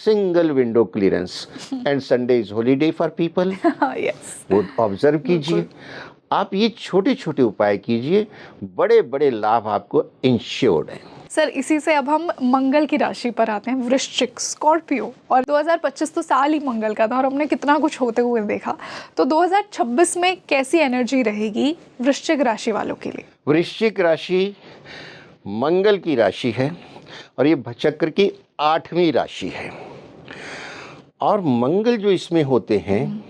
Single window clearance. And Sunday is holiday for people. वो ऑब्जर्व कीजिए। आप ये छोटे छोटे उपाय कीजिए, बड़े बड़े लाभ आपको इंश्योर्ड हैं। सर इसी से अब हम मंगल की राशि पर आते हैं, वृश्चिक, स्कॉर्पियो। और 2025 तो साल ही मंगल का था और हमने कितना कुछ होते हुए देखा। तो 2026 में कैसी एनर्जी रहेगी वृश्चिक राशि वालों के लिए? वृश्चिक राशि मंगल की राशि है और ये चक्र की 8वीं राशि है। और मंगल जो इसमें होते हैं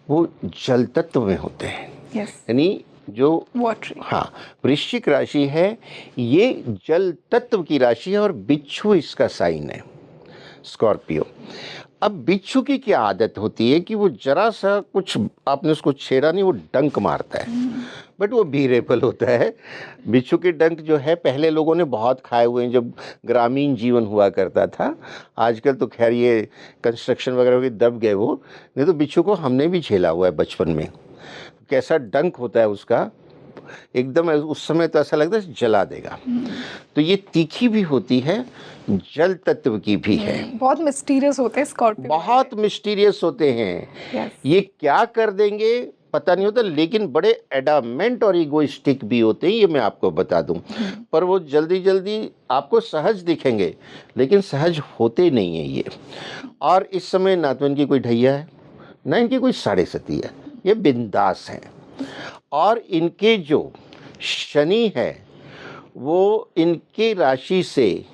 वो जल तत्व में होते हैं। यानी जो वाटर, हाँ, वृश्चिक राशि है, ये जल तत्व की राशि है और बिच्छू इसका साइन है, स्कॉर्पियो। अब बिच्छू की क्या आदत होती है कि वो जरा सा कुछ आपने उसको छेड़ा नहीं, वो डंक मारता है। बट वो बीरेबल होता है। बिच्छू के डंक जो है पहले लोगों ने बहुत खाए हुए हैं जब ग्रामीण जीवन हुआ करता था। आजकल तो खैर ये कंस्ट्रक्शन वगैरह के दब गए वो, नहीं तो बिच्छू को हमने भी झेला हुआ है बचपन में। कैसा डंक होता है उसका, एकदम उस समय तो ऐसा लगता है जला देगा। तो ये तीखी भी होती है, जल तत्व की भी है। बहुत मिस्टीरियस होते हैं स्कॉर्पियो, बहुत मिस्टीरियस होते हैं। ये क्या कर देंगे पता नहीं होता, लेकिन बड़े एडामेंट और इगोइस्टिक भी होते हैं, ये मैं आपको बता दूं। पर वो जल्दी जल्दी आपको सहज दिखेंगे लेकिन सहज होते नहीं है ये। और इस समय ना तो इनकी कोई ढैया है ना इनकी कोई साढ़े सती है, ये बिंदास हैं। और इनके जो शनि है वो इनके राशि से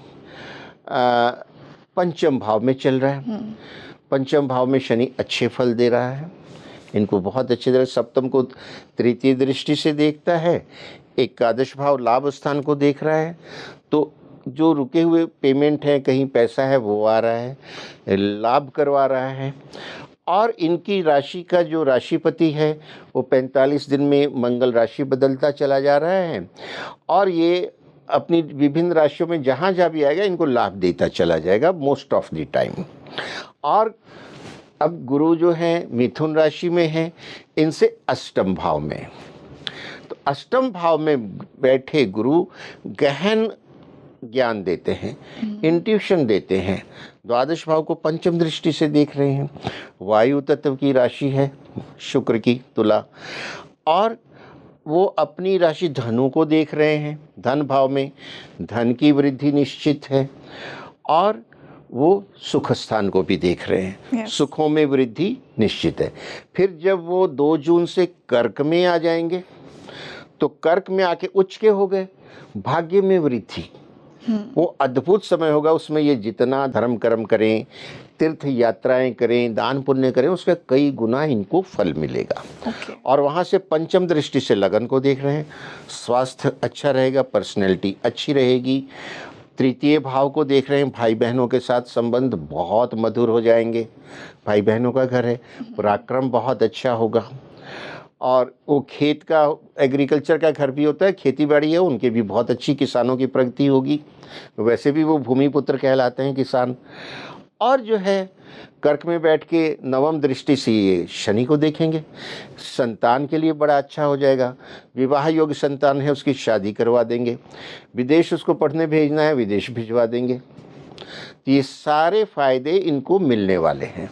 पंचम भाव में चल रहा है। पंचम भाव में शनि अच्छे फल दे रहा है, इनको बहुत अच्छी तरह, सप्तम को तृतीय दृष्टि से देखता है, एकादश भाव लाभ स्थान को देख रहा है, तो जो रुके हुए पेमेंट है, कहीं पैसा है वो आ रहा है, लाभ करवा रहा है। और इनकी राशि का जो राशिपति है वो 45 दिन में मंगल राशि बदलता चला जा रहा है, और ये अपनी विभिन्न राशियों में जहाँ जहाँ भी आएगा इनको लाभ देता चला जाएगा मोस्ट ऑफ द टाइम। और अब गुरु जो है मिथुन राशि में है, इनसे अष्टम भाव में, तो अष्टम भाव में बैठे गुरु गहन ज्ञान देते हैं, इंट्यूशन देते हैं। द्वादश भाव को पंचम दृष्टि से देख रहे हैं। वायु तत्व की राशि है शुक्र की तुला, और वो अपनी राशि धनु को देख रहे हैं, धन भाव में धन की वृद्धि निश्चित है, और वो सुख स्थान को भी देख रहे हैं। Yes. सुखों में वृद्धि निश्चित है। फिर जब वो 2 जून से कर्क में आ जाएंगे, तो कर्क में आके उच्च के हो गए, भाग्य में वृद्धि, वो अद्भुत समय होगा। उसमें ये जितना धर्म कर्म करें, तीर्थ यात्राएं करें, दान पुण्य करें, उसका कई गुना इनको फल मिलेगा। Okay. और वहाँ से पंचम दृष्टि से लगन को देख रहे हैं, स्वास्थ्य अच्छा रहेगा, पर्सनैलिटी अच्छी रहेगी। तृतीय भाव को देख रहे हैं, भाई बहनों के साथ संबंध बहुत मधुर हो जाएंगे, भाई बहनों का घर है, पराक्रम बहुत अच्छा होगा। और वो खेत का, एग्रीकल्चर का घर भी होता है, खेती बाड़ी है, उनके भी बहुत अच्छी, किसानों की प्रगति होगी। वैसे भी वो भूमि पुत्र कहलाते हैं किसान। और जो है कर्क में बैठ के नवम दृष्टि से ये शनि को देखेंगे, संतान के लिए बड़ा अच्छा हो जाएगा। विवाह योग्य संतान है, उसकी शादी करवा देंगे। विदेश उसको पढ़ने भेजना है, विदेश भिजवा देंगे। ये सारे फायदे इनको मिलने वाले हैं।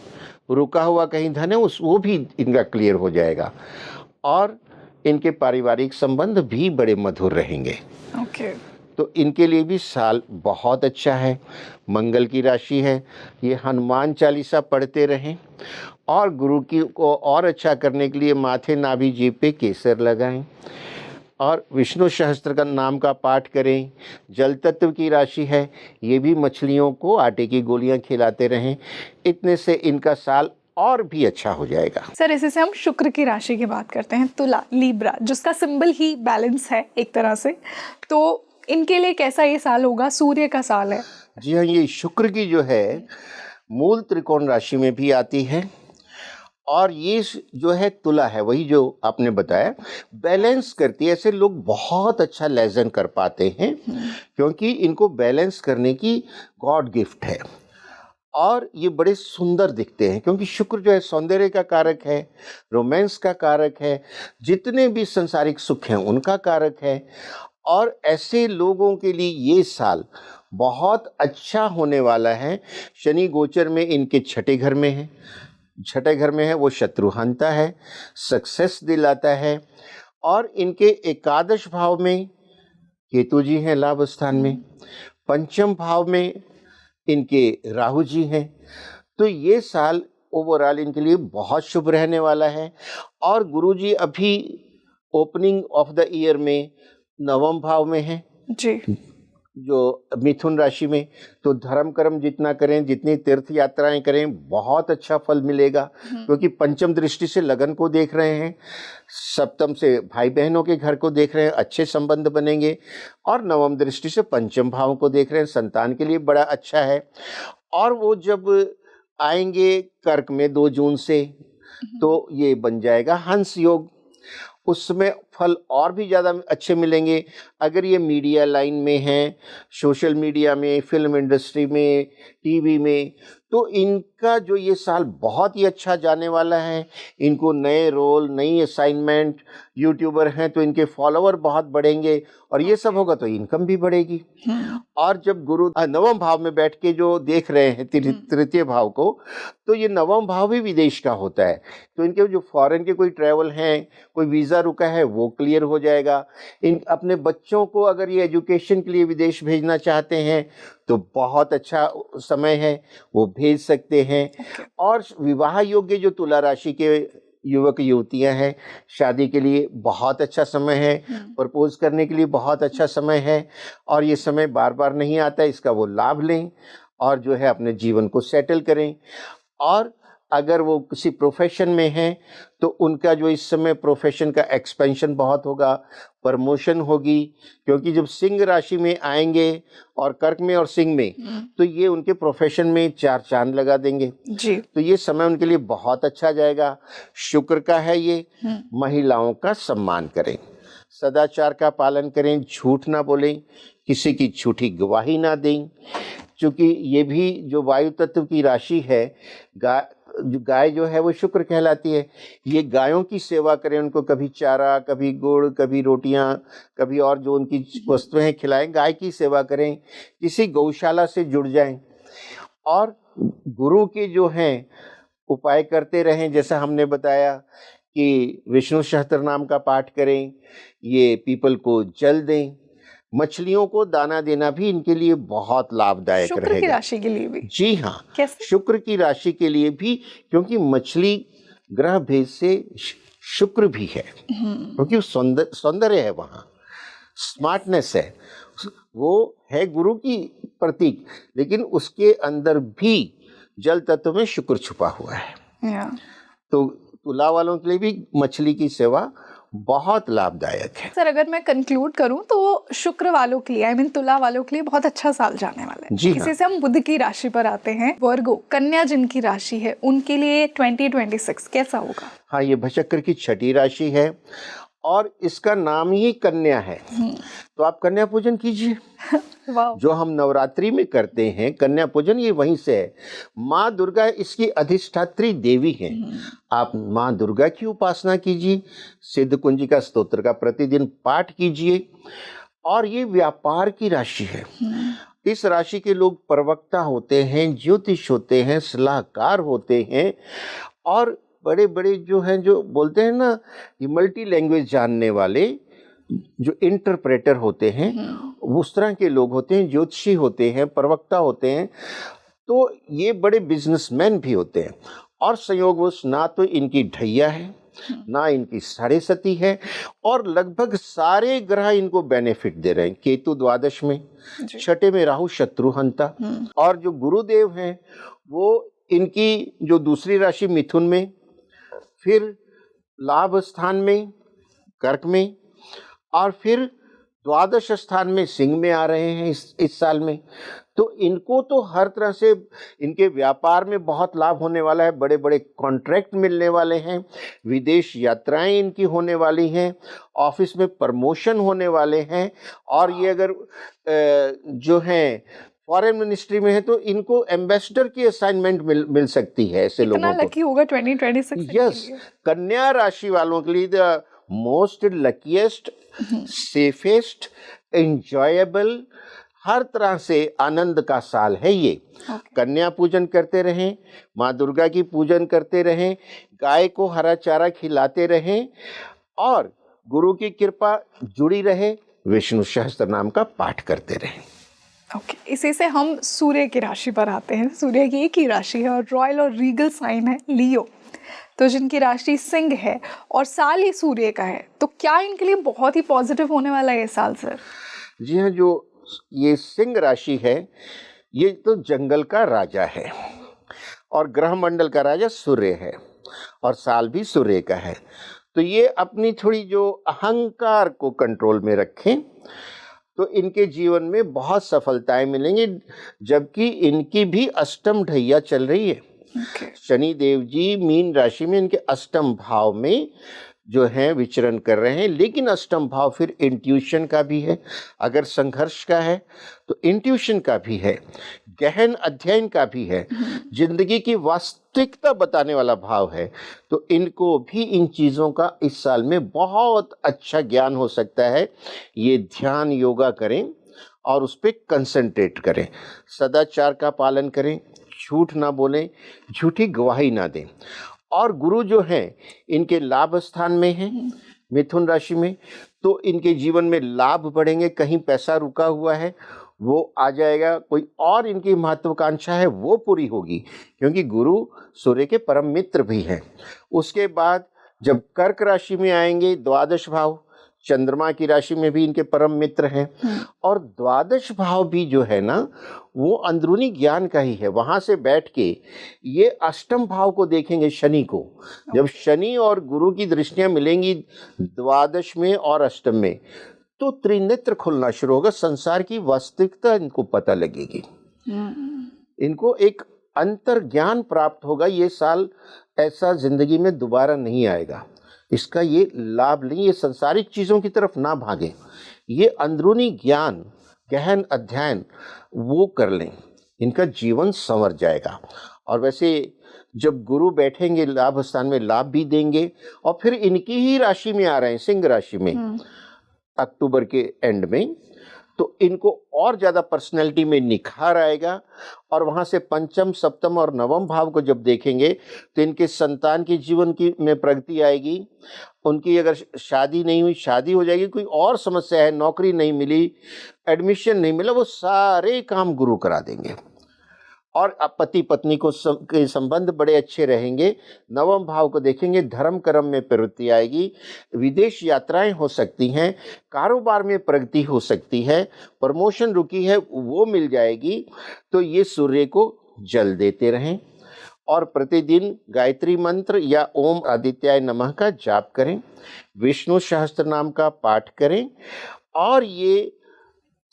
रुका हुआ कहीं धन है, वो भी इनका क्लियर हो जाएगा, और इनके पारिवारिक संबंध भी बड़े मधुर रहेंगे। ओके। तो इनके लिए भी साल बहुत अच्छा है। मंगल की राशि है, ये हनुमान चालीसा पढ़ते रहें, और गुरु की को और अच्छा करने के लिए माथे नाभि जीभ पे केसर लगाएं, और विष्णु सहस्त्र का नाम का पाठ करें। जल तत्व की राशि है, ये भी मछलियों को आटे की गोलियां खिलाते रहें। इतने से इनका साल और भी अच्छा हो जाएगा। सर, इसी से हम शुक्र की राशि की बात करते हैं, तुला, लीब्रा, जिसका सिंबल ही बैलेंस है एक तरह से, तो इनके लिए कैसा ये साल होगा? सूर्य का साल है। जी हाँ, ये शुक्र की जो है मूल त्रिकोण राशि में भी आती है, और ये जो है तुला है, वही जो आपने बताया, बैलेंस करती है। ऐसे लोग बहुत अच्छा लेसन कर पाते हैं, क्योंकि इनको बैलेंस करने की गॉड गिफ्ट है, और ये बड़े सुंदर दिखते हैं, क्योंकि शुक्र जो है सौंदर्य का कारक है, रोमांस का कारक है, जितने भी संसारिक सुख हैं उनका कारक है। और ऐसे लोगों के लिए ये साल बहुत अच्छा होने वाला है। शनि गोचर में इनके छठे घर में है, छठे घर में है, वो शत्रुहंता है, सक्सेस दिलाता है। और इनके एकादश भाव में केतु जी हैं लाभ स्थान में, पंचम भाव में इनके राहु जी हैं। तो ये साल ओवरऑल इनके लिए बहुत शुभ रहने वाला है। और गुरु जी अभी ओपनिंग ऑफ द ईयर में नवम भाव में है जी, जो मिथुन राशि में। तो धर्म कर्म जितना करें, जितनी तीर्थ यात्राएं करें, बहुत अच्छा फल मिलेगा, क्योंकि पंचम दृष्टि से लगन को देख रहे हैं, सप्तम से भाई बहनों के घर को देख रहे हैं, अच्छे संबंध बनेंगे, और नवम दृष्टि से पंचम भाव को देख रहे हैं, संतान के लिए बड़ा अच्छा है। और वो जब आएंगे कर्क में 2 जून से, तो ये बन जाएगा हंस योग, उसमें फल और भी ज़्यादा अच्छे मिलेंगे। अगर ये मीडिया लाइन में हैं, सोशल मीडिया में, फिल्म इंडस्ट्री में, टीवी में, तो इनका जो ये साल बहुत ही अच्छा जाने वाला है। इनको नए रोल, नई असाइनमेंट, यूट्यूबर हैं तो इनके फॉलोअर बहुत बढ़ेंगे, और ये सब होगा तो इनकम भी बढ़ेगी। और जब गुरु नवम भाव में बैठ के जो देख रहे हैं तृतीय भाव को, तो ये नवम भाव भी विदेश का होता है, तो इनके जो फॉरेन के कोई ट्रैवल हैं, कोई वीज़ा रुका है, वो क्लियर हो जाएगा। इन अपने बच्चों को अगर ये एजुकेशन के लिए विदेश भेजना चाहते हैं तो बहुत अच्छा समय है, वो भेज सकते हैं। और विवाह योग्य जो तुला राशि के युवक युवतियां हैं, शादी के लिए बहुत अच्छा समय है, प्रपोज करने के लिए बहुत अच्छा समय है, और ये समय बार बार नहीं आता, इसका वो लाभ लें और जो है अपने जीवन को सेटल करें। और अगर वो किसी प्रोफेशन में हैं तो उनका जो इस समय प्रोफेशन का एक्सपेंशन बहुत होगा, प्रमोशन होगी, क्योंकि जब सिंह राशि में आएंगे और कर्क में और सिंह में, तो ये उनके प्रोफेशन में चार चांद लगा देंगे जी। तो ये समय उनके लिए बहुत अच्छा जाएगा। शुक्र का है ये। महिलाओं का सम्मान करें, सदाचार का पालन करें, झूठ ना बोलें, किसी की झूठी गवाही ना दें, क्योंकि ये भी जो वायु तत्व की राशि है, गाय जो है वो शुक्र कहलाती है। ये गायों की सेवा करें, उनको कभी चारा, कभी गुड़, कभी रोटियां, कभी और जो उनकी वस्तुएं हैं खिलाएं, गाय की सेवा करें, किसी गौशाला से जुड़ जाएं और गुरु के जो हैं उपाय करते रहें। जैसा हमने बताया कि विष्णु सहस्त्र नाम का पाठ करें, ये पीपल को जल दें, मछलियों को दाना देना भी इनके लिए बहुत लाभदायक शुक्र रहेगा। की राशि के लिए भी? जी हाँ, कैसे? शुक्र की राशि के लिए भी, क्योंकि मछली ग्रह भेद से शुक्र भी है, क्योंकि सौंदर्य है, वहाँ स्मार्टनेस है, वो है गुरु की प्रतीक, लेकिन उसके अंदर भी जल तत्व में शुक्र छुपा हुआ है। तो तुला वालों के लिए भी मछली की सेवा बहुत लाभदायक है। सर, अगर मैं कंक्लूड करूं तो शुक्र वालों के लिए, तुला वालों के लिए बहुत अच्छा साल जाने वाला है। जी हाँ। इसी से हम बुध की राशि पर आते हैं। वर्गो, कन्या जिनकी राशि है, उनके लिए 2026 कैसा होगा? हाँ, ये भचक्र की छठी राशि है और इसका नाम ही कन्या है, तो आप कन्या पूजन कीजिए। जो हम नवरात्रि में करते हैं कन्या पूजन, ये वहीं से है। माँ दुर्गा इसकी अधिष्ठात्री देवी हैं। आप माँ दुर्गा की उपासना कीजिए, सिद्ध कुंजिका स्तोत्र का प्रतिदिन पाठ कीजिए। और ये व्यापार की राशि है। इस राशि के लोग प्रवक्ता होते हैं, ज्योतिष होते हैं, सलाहकार होते हैं और बड़े बड़े जो हैं, जो बोलते हैं ना, ये मल्टी लैंग्वेज जानने वाले जो इंटरप्रेटर होते हैं, उस तरह के लोग होते हैं, ज्योतिषी होते हैं, प्रवक्ता होते हैं। तो ये बड़े बिजनेसमैन भी होते हैं। और संयोगवश ना तो इनकी ढैया है, ना इनकी साढ़े सती है, और लगभग सारे ग्रह इनको बेनिफिट दे रहे हैं। केतु द्वादश में, छठे में राहु शत्रुहंता, और जो गुरुदेव हैं वो इनकी जो दूसरी राशि मिथुन में, फिर लाभ स्थान में कर्क में, और फिर द्वादश स्थान में सिंह में आ रहे हैं इस साल में। तो इनको तो हर तरह से इनके व्यापार में बहुत लाभ होने वाला है, बड़े बड़े कॉन्ट्रैक्ट मिलने वाले हैं, विदेश यात्राएं इनकी होने वाली हैं, ऑफिस में प्रमोशन होने वाले हैं। और ये अगर जो हैं फॉरेन मिनिस्ट्री में है तो इनको एम्बेसडर की असाइनमेंट मिल सकती है ऐसे लोगों को। कितना लकी होगा 2026? यस, कन्या राशि वालों के लिए the most luckiest, safest, enjoyable, हर तरह से आनंद का साल है ये। कन्या पूजन करते रहें, माँ दुर्गा की पूजन करते रहें, गाय को हरा चारा खिलाते रहें और गुरु की कृपा जुड़ी रहे, विष्णु सहस्त्र नाम का पाठ करते रहें। इसी से हम सूर्य की राशि पर आते हैं। सूर्य की एक ही राशि है और रॉयल और रीगल साइन है लियो। तो जिनकी राशि सिंह है और साल ही सूर्य का है, तो क्या इनके लिए बहुत ही पॉजिटिव होने वाला है ये साल सर? जी हाँ, जो ये सिंह राशि है ये तो जंगल का राजा है और ग्रह मंडल का राजा सूर्य है और साल भी सूर्य का है। तो ये अपनी थोड़ी जो अहंकार को कंट्रोल में रखें तो इनके जीवन में बहुत सफलताएं मिलेंगी। जबकि इनकी भी अष्टम ढैया चल रही है। शनि देव जी मीन राशि में इनके अष्टम भाव में जो हैं विचरण कर रहे हैं, लेकिन अष्टम भाव फिर इंट्यूशन का भी है। अगर संघर्ष का है तो इंट्यूशन का भी है, गहन अध्ययन का भी है, जिंदगी की वास्तविकता बताने वाला भाव है। तो इनको भी इन चीज़ों का इस साल में बहुत अच्छा ज्ञान हो सकता है। ये ध्यान योगा करें और उस पर कंसंट्रेट करें, सदाचार का पालन करें, झूठ ना बोलें, झूठी गवाही ना दें। और गुरु जो हैं इनके लाभ स्थान में हैं मिथुन राशि में, तो इनके जीवन में लाभ बढ़ेंगे। कहीं पैसा रुका हुआ है वो आ जाएगा, कोई और इनकी महत्वाकांक्षा है वो पूरी होगी, क्योंकि गुरु सूर्य के परम मित्र भी हैं। उसके बाद जब कर्क राशि में आएंगे, द्वादश भाव चंद्रमा की राशि में भी इनके परम मित्र हैं। और द्वादश भाव भी जो है ना वो अंदरूनी ज्ञान का ही है। वहां से बैठ के ये अष्टम भाव को देखेंगे, शनि को। जब शनि और गुरु की दृष्टियां मिलेंगी द्वादश में और अष्टम में, तो त्रिनेत्र खुलना शुरू होगा, संसार की वास्तविकता इनको पता लगेगी। इनको एक अंतर ज्ञान प्राप्त होगा। ये साल ऐसा जिंदगी में दोबारा नहीं आएगा, इसका ये लाभ लें। ये संसारिक चीज़ों की तरफ ना भागें, ये अंदरूनी ज्ञान गहन अध्ययन वो कर लें, इनका जीवन संवर जाएगा। और वैसे जब गुरु बैठेंगे लाभ स्थान में, लाभ भी देंगे। और फिर इनकी ही राशि में आ रहे हैं, सिंह राशि में, अक्टूबर के एंड में, तो इनको और ज़्यादा पर्सनैलिटी में निखार आएगा। और वहाँ से पंचम, सप्तम और नवम भाव को जब देखेंगे तो इनके संतान के जीवन की में प्रगति आएगी। उनकी अगर शादी नहीं हुई, शादी हो जाएगी। कोई और समस्या है, नौकरी नहीं मिली, एडमिशन नहीं मिला, वो सारे काम गुरु करा देंगे। और अब पति पत्नी को के संबंध बड़े अच्छे रहेंगे। नवम भाव को देखेंगे, धर्म कर्म में प्रवृत्ति आएगी, विदेश यात्राएं हो सकती हैं, कारोबार में प्रगति हो सकती है, प्रमोशन रुकी है वो मिल जाएगी। तो ये सूर्य को जल देते रहें और प्रतिदिन गायत्री मंत्र या ओम आदित्याय नमः का जाप करें, विष्णु सहस्त्र नाम का पाठ करें। और ये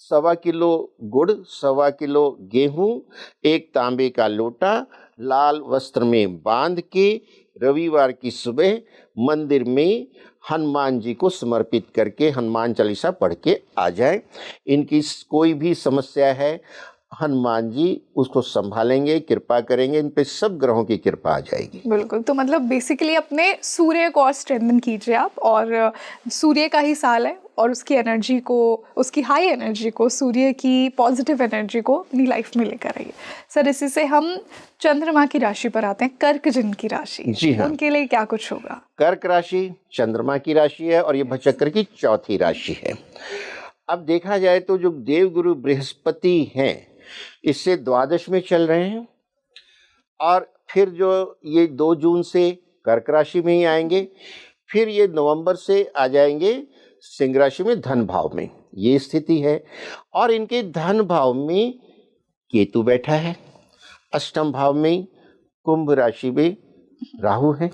1.25 किलो गुड़, 1.25 किलो गेहूं, 1 तांबे का लोटा लाल वस्त्र में बांध के रविवार की सुबह मंदिर में हनुमान जी को समर्पित करके हनुमान चालीसा पढ़ के आ जाए। इनकी कोई भी समस्या है, हनुमान जी उसको संभालेंगे, कृपा करेंगे, इन पे सब ग्रहों की कृपा आ जाएगी। बिल्कुल। तो मतलब बेसिकली अपने सूर्य को और स्ट्रेंथन कीजिए आप, और सूर्य का ही साल है और उसकी एनर्जी को, उसकी हाई एनर्जी को, सूर्य की पॉजिटिव एनर्जी को अपनी लाइफ में लेकर आइए। सर, इसी से हम चंद्रमा की राशि पर आते हैं, कर्क जिनकी राशि। जी हाँ, उनके लिए क्या कुछ होगा? कर्क राशि चंद्रमा की राशि है और ये भचक्र की चौथी राशि है। अब देखा जाए तो जो देवगुरु बृहस्पति हैं, इससे द्वादश में चल रहे हैं। और फिर जो ये 2 जून से कर्क राशि में ही आएंगे, फिर ये नवंबर से आ जाएंगे सिंह राशि में, धन भाव में। ये स्थिति है। और इनके धन भाव में केतु बैठा है, अष्टम भाव में कुंभ राशि में राहु है,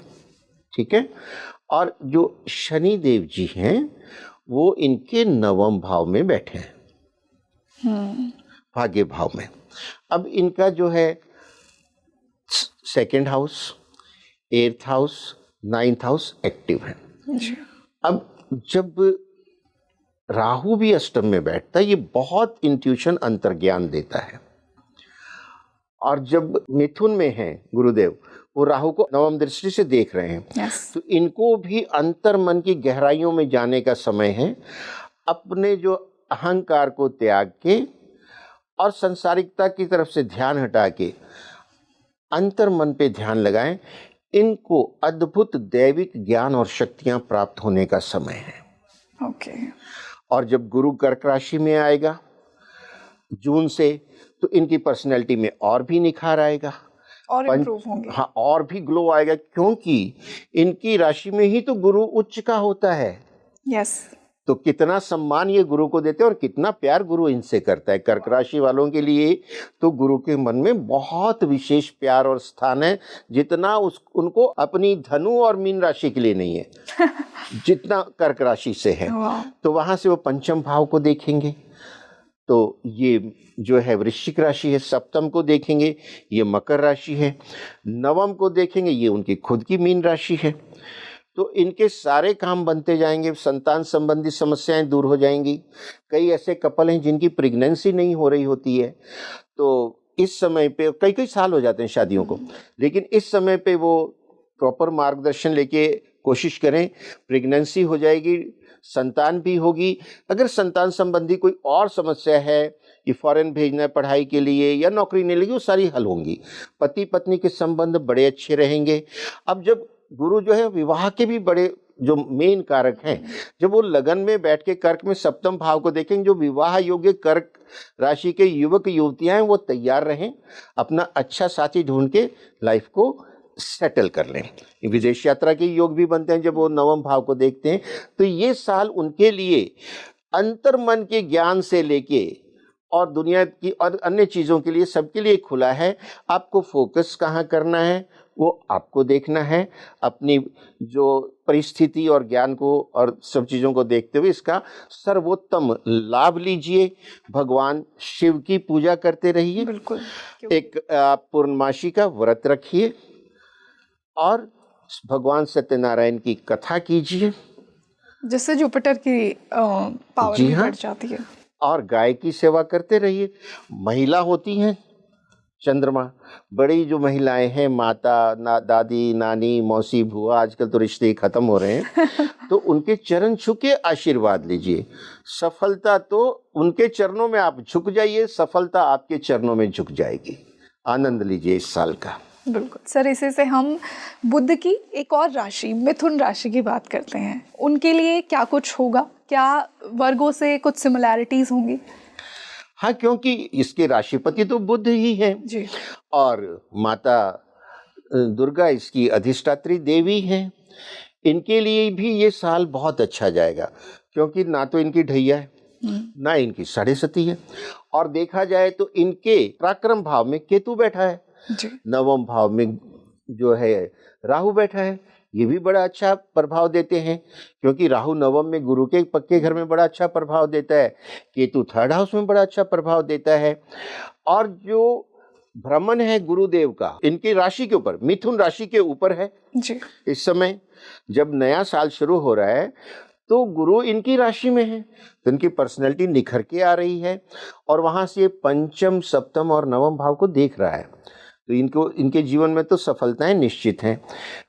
ठीक है। और जो शनि देव जी हैं वो इनके नवम भाव में बैठे हैं, भाग्य भाव में। अब इनका जो है 2nd house, 8th house, 9th house active है। अब जब राहु भी अष्टम में बैठता है, ये बहुत इंट्यूशन अंतर्ज्ञान देता है। और जब मिथुन में है गुरुदेव, वो राहु को नवम दृष्टि से देख रहे हैं। तो इनको भी अंतर मन की गहराइयों में जाने का समय है। अपने जो अहंकार को त्याग के और संसारिकता की तरफ से ध्यान हटा के अंतर मन पे ध्यान लगाएं। इनको अद्भुत दैविक ज्ञान और शक्तियां प्राप्त होने का समय है। ओके। और जब गुरु कर्क राशि में आएगा जून से, तो इनकी पर्सनैलिटी में और भी निखार आएगा और इम्प्रूव होंगे। हाँ, और भी ग्लो आएगा, क्योंकि इनकी राशि में ही तो गुरु उच्च का होता है। यस। तो कितना सम्मान ये गुरु को देते हैं और कितना प्यार गुरु इनसे करता है। कर्क राशि वालों के लिए तो गुरु के मन में बहुत विशेष प्यार और स्थान है, जितना उनको अपनी धनु और मीन राशि के लिए नहीं है जितना कर्क राशि से है। तो वहां से वो पंचम भाव को देखेंगे, तो ये जो है वृश्चिक राशि है। सप्तम को देखेंगे, ये मकर राशि है। नवम को देखेंगे, ये उनकी खुद की मीन राशि है। तो इनके सारे काम बनते जाएंगे, संतान संबंधी समस्याएं दूर हो जाएंगी। कई ऐसे कपल हैं जिनकी प्रेगनेंसी नहीं हो रही होती है, तो इस समय पे कई साल हो जाते हैं शादियों को, लेकिन इस समय पे वो प्रॉपर मार्गदर्शन लेके कोशिश करें, प्रेगनेंसी हो जाएगी, संतान भी होगी। अगर संतान संबंधी कोई और समस्या है कि फॉरेन भेजना है पढ़ाई के लिए या नौकरी नहीं लगी, वो सारी हल होंगी। पति पत्नी के संबंध बड़े अच्छे रहेंगे। अब जब गुरु जो है विवाह के भी बड़े जो मेन कारक हैं, जब वो लगन में बैठ के कर्क में सप्तम भाव को देखेंगे, जो विवाह योग्य कर्क राशि के युवक युवतियां हैं वो तैयार रहें, अपना अच्छा साथी ढूंढ के लाइफ को सेटल कर लें। विदेश यात्रा के योग भी बनते हैं जब वो नवम भाव को देखते हैं। तो ये साल उनके लिए अंतर्मन के ज्ञान से लेके और दुनिया की और अन्य चीज़ों के लिए सबके लिए खुला है। आपको फोकस कहाँ करना है वो आपको देखना है। अपनी जो परिस्थिति और ज्ञान को और सब चीज़ों को देखते हुए इसका सर्वोत्तम लाभ लीजिए। भगवान शिव की पूजा करते रहिए। बिल्कुल। एक पूर्णमासी का व्रत रखिए और भगवान सत्यनारायण की कथा कीजिए, जिससे जुपिटर की पावर जी भी हाँ। बढ़ जाती है। और गाय की सेवा करते रहिए। महिला होती हैं चंद्रमा, बड़ी जो महिलाएं हैं, माता, दादी, नानी, मौसी, बुआ, आजकल तो रिश्ते खत्म हो रहे हैं तो उनके चरण छू के आशीर्वाद लीजिए। सफलता तो उनके चरणों में आप झुक जाइए, सफलता आपके चरणों में झुक जाएगी। आनंद लीजिए इस साल का। बिल्कुल सर, इसी से हम बुध की एक और राशि मिथुन राशि की बात करते हैं। उनके लिए क्या कुछ होगा? क्या वर्गों से कुछ सिमिलैरिटीज होंगी? हाँ, क्योंकि इसके राशिपति तो बुध ही हैं जी। और माता दुर्गा इसकी अधिष्ठात्री देवी हैं। इनके लिए भी ये साल बहुत अच्छा जाएगा, क्योंकि ना तो इनकी ढैया है ना इनकी साढ़े सती है, और देखा जाए तो इनके पराक्रम भाव में केतु बैठा है, जी। नवम भाव में जो है राहु बैठा है। ये भी बड़ा अच्छा प्रभाव देते हैं, क्योंकि राहु नवम में गुरु के पक्के घर में बड़ा अच्छा प्रभाव देता है, केतु थर्ड हाउस में बड़ा अच्छा प्रभाव देता है। और जो भ्रमण है गुरुदेव का इनकी राशि के ऊपर, मिथुन राशि के ऊपर है जी। इस समय जब नया साल शुरू हो रहा है तो गुरु इनकी राशि में है, तो इनकी पर्सनैलिटी निखर के आ रही है और वहां से पंचम, सप्तम और नवम भाव को देख रहा है। तो इनको इनके जीवन में तो सफलताएं निश्चित हैं।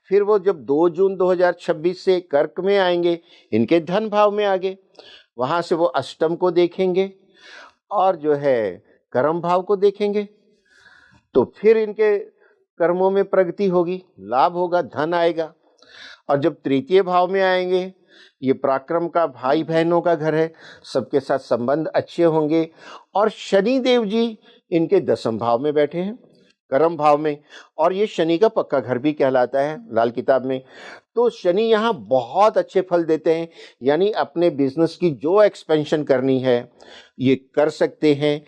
फिर वो जब 2 जून 2026 से कर्क में आएंगे, इनके धन भाव में आगे, वहां से वो अष्टम को देखेंगे और जो है कर्म भाव को देखेंगे। तो फिर इनके कर्मों में प्रगति होगी, लाभ होगा, धन आएगा। और जब तृतीय भाव में आएंगे, ये पराक्रम का, भाई बहनों का घर है, सबके साथ संबंध अच्छे होंगे। और शनि देव जी इनके 10वें भाव में बैठे हैं, कर्म भाव में, और ये शनि का पक्का घर भी कहलाता है लाल किताब में। तो शनि यहाँ बहुत अच्छे फल देते हैं, यानी अपने बिजनेस की जो एक्सपेंशन करनी है ये कर सकते हैं।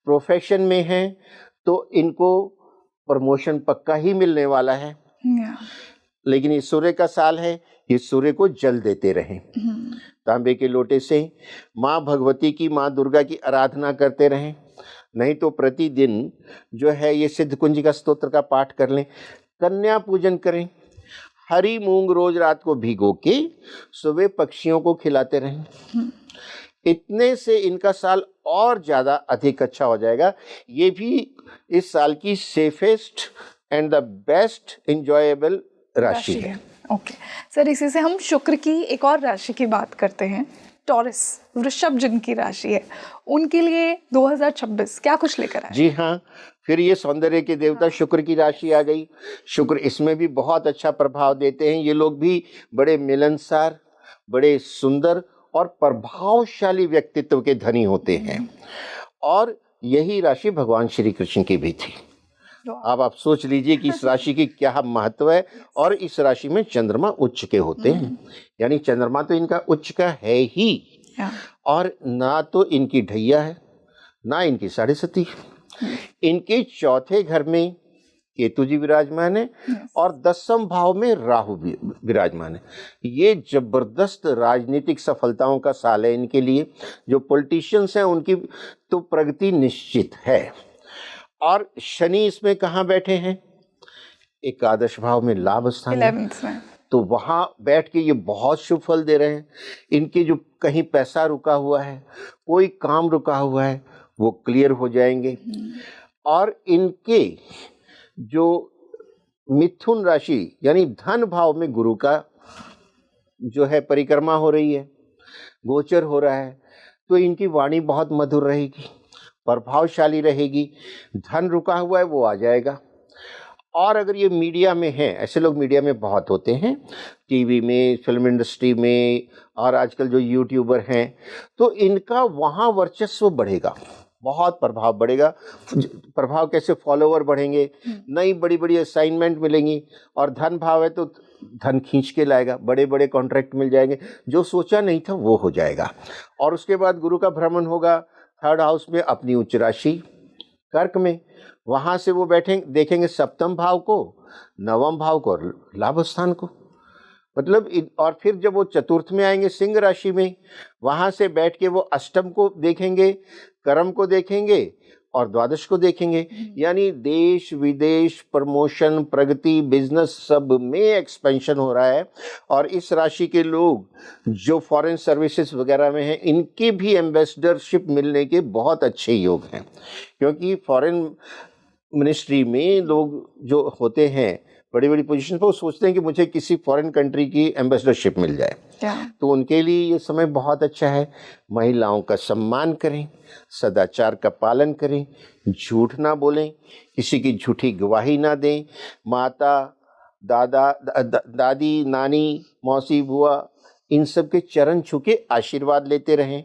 प्रोफेशन में हैं तो इनको प्रमोशन पक्का ही मिलने वाला है। लेकिन ये सूर्य का साल है, ये सूर्य को जल देते रहें। तांबे के लोटे से माँ भगवती की, माँ दुर्गा की आराधना करते रहें। नहीं तो प्रतिदिन जो है ये सिद्ध कुंजिका स्तोत्र का पाठ कर लें, कन्या पूजन करें, हरी मूंग रोज रात को भिगो के सुबह पक्षियों को खिलाते रहें। इतने से इनका साल और ज़्यादा अधिक अच्छा हो जाएगा। ये भी इस साल की safest and the best enjoyable राशि है। ओके सर, इसी से हम शुक्र की एक और राशि की बात करते हैं, टॉरस, वृषभ जिनकी राशि है, उनके लिए 2026 क्या कुछ लेकर आए? जी हाँ, फिर ये सौंदर्य के देवता शुक्र की राशि आ गई। शुक्र इसमें भी बहुत अच्छा प्रभाव देते हैं। ये लोग भी बड़े मिलनसार, बड़े सुंदर और प्रभावशाली व्यक्तित्व के धनी होते हैं। और यही राशि भगवान श्री कृष्ण की भी थी। अब आप सोच लीजिए कि इस राशि की क्या महत्व है। और इस राशि में चंद्रमा उच्च के होते हैं, यानी चंद्रमा तो इनका उच्च का है ही, और ना तो इनकी ढैया है ना इनकी साढ़े सती। इनके चौथे घर में केतु जी विराजमान है और 10वें भाव में राहु भी विराजमान है। ये जबरदस्त राजनीतिक सफलताओं का साल है इनके लिए। जो पॉलिटिशियंस हैं उनकी तो प्रगति निश्चित है। और शनि इसमें कहाँ बैठे हैं? एकादश भाव में, लाभ स्थान में। तो वहाँ बैठ के ये बहुत शुभ फल दे रहे हैं। इनके जो कहीं पैसा रुका हुआ है, कोई काम रुका हुआ है, वो क्लियर हो जाएंगे। और इनके जो मिथुन राशि यानी धन भाव में गुरु का जो है परिक्रमा हो रही है, गोचर हो रहा है, तो इनकी वाणी बहुत मधुर रहेगी, प्रभावशाली रहेगी। धन रुका हुआ है वो आ जाएगा। और अगर ये मीडिया में है, ऐसे लोग मीडिया में बहुत होते हैं, टीवी में, फिल्म इंडस्ट्री में, और आजकल जो यूट्यूबर हैं, तो इनका वहाँ वर्चस्व बढ़ेगा। बहुत प्रभाव बढ़ेगा। प्रभाव कैसे, फॉलोवर बढ़ेंगे, नई बड़ी बड़ी असाइनमेंट मिलेंगी, और धन भाव है तो धन खींच के लाएगा, बड़े बड़े कॉन्ट्रैक्ट मिल जाएंगे, जो सोचा नहीं था वो हो जाएगा। और उसके बाद गुरु का भ्रमण होगा थर्ड हाउस में, अपनी उच्च राशि कर्क में, वहाँ से वो बैठेंगे, देखेंगे सप्तम भाव को, नवम भाव को और लाभ स्थान को, मतलब और फिर जब वो चतुर्थ में आएंगे सिंह राशि में, वहाँ से बैठ के वो अष्टम को देखेंगे, कर्म को देखेंगे और द्वादश को देखेंगे। यानी देश विदेश, प्रमोशन, प्रगति, बिजनेस, सब में एक्सपेंशन हो रहा है। और इस राशि के लोग जो फॉरेन सर्विसेज वगैरह में हैं, इनके भी एम्बेसडरशिप मिलने के बहुत अच्छे योग हैं, क्योंकि फॉरेन मिनिस्ट्री में लोग जो होते हैं बड़ी बड़ी पोजीशन पर, वो सोचते हैं कि मुझे किसी फॉरेन कंट्री की एम्बेसडरशिप मिल जाए, तो उनके लिए ये समय बहुत अच्छा है। महिलाओं का सम्मान करें, सदाचार का पालन करें, झूठ ना बोलें, किसी की झूठी गवाही ना दें, माता दादी नानी मौसी बुआ इन सब के चरण छू के आशीर्वाद लेते रहें,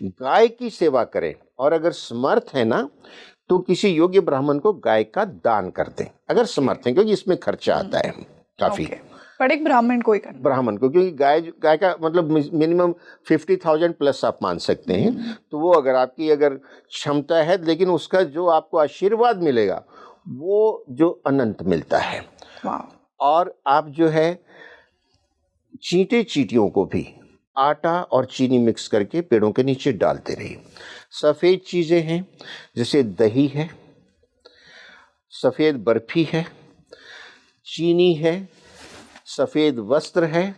गाय की सेवा करें, और अगर समर्थ है ना तो किसी योग्य ब्राह्मण को गाय का दान कर दें अगर समर्थ है, क्योंकि इसमें खर्चा आता है काफी। पर एक ब्राह्मण को ही करना, ब्राह्मण को, क्योंकि गाय का मतलब मिनिमम 50,000 प्लस आप मान सकते हैं। तो वो अगर क्षमता है, लेकिन उसका जो आपको आशीर्वाद मिलेगा वो जो अनंत मिलता है। और आप जो है चींटियों को भी आटा और चीनी मिक्स करके पेड़ों के नीचे डालते रहिए। सफ़ेद चीज़ें हैं जैसे दही है, सफ़ेद बर्फी है, चीनी है, सफ़ेद वस्त्र है,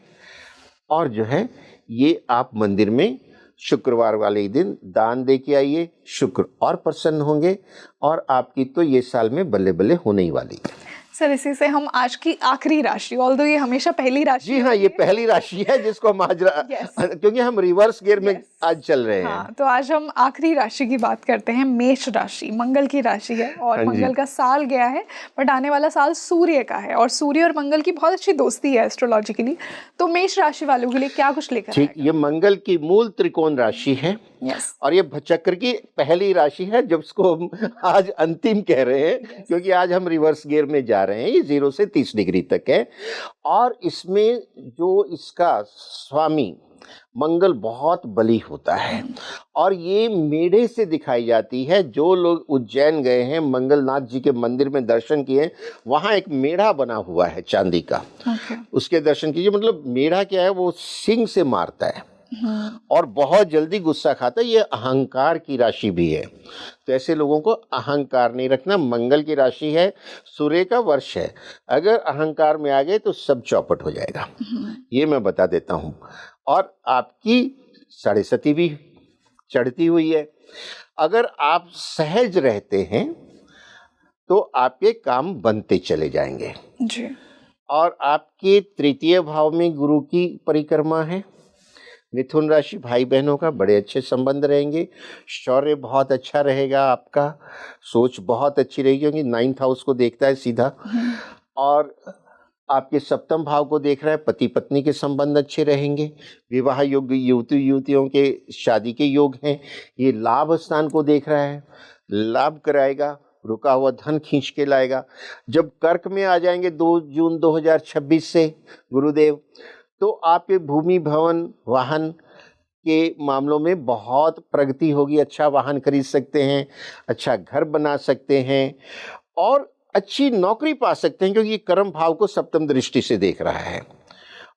और जो है ये आप मंदिर में शुक्रवार वाले दिन दान दे के आइए। शुक्र और प्रसन्न होंगे, और आपकी तो ये साल में बल्ले बल्ले होने ही वाली है। सर, इसी से हम आज की आखिरी राशि, ऑल्दो ये हमेशा पहली राशि, जी हाँ, ये पहली राशि है जिसको हम आज क्योंकि हम रिवर्स गियर में आज चल रहे हैं। हाँ, तो आज हम आखिरी राशि की बात करते हैं, मेष राशि। मंगल की राशि है और मंगल का साल गया है, बट आने वाला साल सूर्य का है, और सूर्य और मंगल की बहुत अच्छी दोस्ती है एस्ट्रोलॉजिकली। तो मेष राशि वालों के लिए क्या कुछ लेकर ठीक, ये मंगल की मूल त्रिकोण राशि है। और ये चक्र की पहली राशि है, जब उसको हम आज अंतिम कह रहे हैं, क्योंकि आज हम रिवर्स गियर में जा रहे हैं। ये 0 से 30 डिग्री तक है, और इसमें जो इसका स्वामी मंगल बहुत बली होता है, और ये मेढ़े से दिखाई जाती है। जो लोग उज्जैन गए हैं, मंगलनाथ जी के मंदिर में दर्शन किए, वहाँ एक मेढ़ा बना हुआ है चांदी का, उसके दर्शन कीजिए। मतलब मेढ़ा क्या है, वो सिंग से मारता है और बहुत जल्दी गुस्सा खाता है। ये अहंकार की राशि भी है, तो ऐसे लोगों को अहंकार नहीं रखना। मंगल की राशि है, सूर्य का वर्ष है, अगर अहंकार में आ गए तो सब चौपट हो जाएगा, ये मैं बता देता हूँ। और आपकी साढ़े सती भी चढ़ती हुई है। अगर आप सहज रहते हैं तो आपके काम बनते चले जाएंगे जी। और आपके तृतीय भाव में गुरु की परिक्रमा है। मिथुन राशि, भाई बहनों का बड़े अच्छे संबंध रहेंगे, शौर्य बहुत अच्छा रहेगा, आपका सोच बहुत अच्छी रहेगी, क्योंकि 9th हाउस को देखता है सीधा, और आपके सप्तम भाव को देख रहा है। पति पत्नी के संबंध अच्छे रहेंगे, विवाह योग्य युवतियों के शादी के योग हैं। ये लाभ स्थान को देख रहा है, लाभ कराएगा, रुका हुआ धन खींच के लाएगा। जब कर्क में आ जाएंगे 2 जून 2026 से गुरुदेव, तो आपके भूमि भवन वाहन के मामलों में बहुत प्रगति होगी। अच्छा वाहन खरीद सकते हैं, अच्छा घर बना सकते हैं, और अच्छी नौकरी पा सकते हैं, क्योंकि ये कर्म भाव को सप्तम दृष्टि से देख रहा है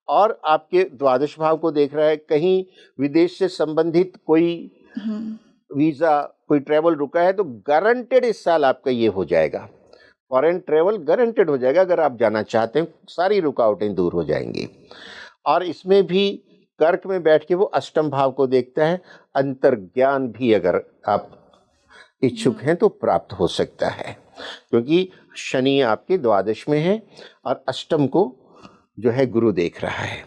और आपके द्वादश भाव को देख रहा है। कहीं विदेश से संबंधित कोई वीज़ा, कोई ट्रैवल रुका है तो गारंटेड इस साल आपका ये हो जाएगा, फॉरेन ट्रैवल गारंटेड हो जाएगा। अगर आप जाना चाहते हैं, सारी रुकावटें दूर हो जाएंगी। और इसमें भी कर्क में बैठ के वो अष्टम भाव को देखता है। अंतर्ज्ञान भी अगर आप इच्छुक हैं तो प्राप्त हो सकता है, क्योंकि शनि आपके द्वादश में है और अष्टम को जो है गुरु देख रहा है।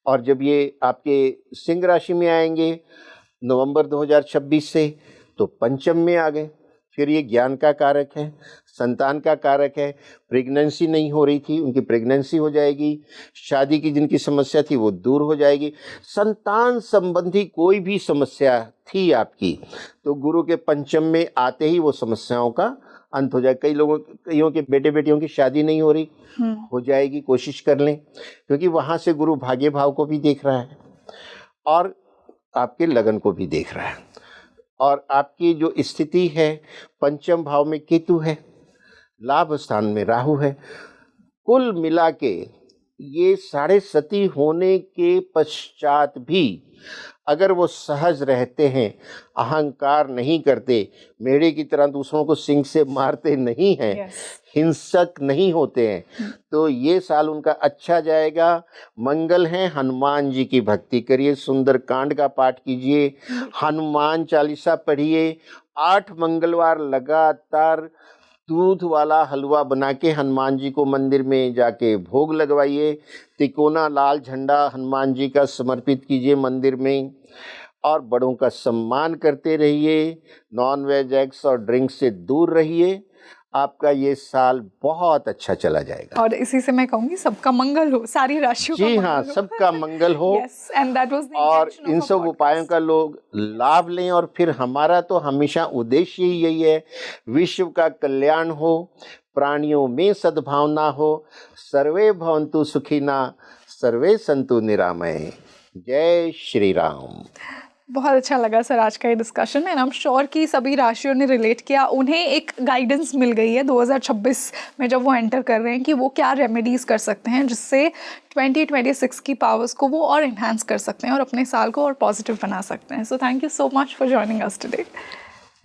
और जब ये आपके सिंह राशि में आएंगे नवंबर 2026 से, तो पंचम में आ गए। फिर ये ज्ञान का कारक है, संतान का कारक है। प्रेगनेंसी नहीं हो रही थी, उनकी प्रेगनेंसी हो जाएगी। शादी की जिनकी समस्या थी वो दूर हो जाएगी। संतान संबंधी कोई भी समस्या थी आपकी, तो गुरु के पंचम में आते ही वो समस्याओं का अंत हो जाए। कईयों के बेटे बेटियों की शादी नहीं हो रही, हो जाएगी, कोशिश कर लें, क्योंकि वहाँ से गुरु भाग्य भाव को भी देख रहा है और आपके लगन को भी देख रहा है। और आपकी जो स्थिति है, पंचम भाव में केतु है, लाभ स्थान में राहु है। कुल मिला के ये 7.5 होने के पश्चात भी अगर वो सहज रहते हैं, अहंकार नहीं करते, मेढ़े की तरह दूसरों को सिंग से मारते नहीं हैं, हिंसक नहीं होते हैं, तो ये साल उनका अच्छा जाएगा। मंगल है, हनुमान जी की भक्ति करिए, सुंदरकांड का पाठ कीजिए, हनुमान चालीसा पढ़िए, 8 मंगलवार लगातार दूध वाला हलवा बना के हनुमान जी को मंदिर में जाके भोग लगवाइए। तिकोना लाल झंडा हनुमान जी का समर्पित कीजिए मंदिर में, और बड़ों का सम्मान करते रहिए। नॉन वेज, एग्स और ड्रिंक्स से दूर रहिए। आपका ये साल बहुत अच्छा चला जाएगा। और इसी से मैं कहूँगी सबका मंगल हो, सारी राशियों का जी मंगल हाँ, हो। सबका मंगल हो। Yes, and that was the और intention of इन our सब podcast. उपायों का लोग लाभ लें। और फिर हमारा तो हमेशा उद्देश्य ही यही है, विश्व का कल्याण हो, प्राणियों में सद्भावना हो। सर्वे भवन्तु सुखिना, सर्वे सन्तु निरामय। जय श्री राम। बहुत अच्छा लगा सर आज का ये discussion, and I am sure कि सभी राशियों ने रिलेट किया, उन्हें एक गाइडेंस मिल गई है 2026 में जब वो एंटर कर रहे हैं कि वो क्या रेमेडीज़ कर सकते हैं जिससे 2026 की पावर्स को वो और इन्हांस कर सकते हैं और अपने साल को और पॉजिटिव बना सकते हैं। So thank you so much for joining us today.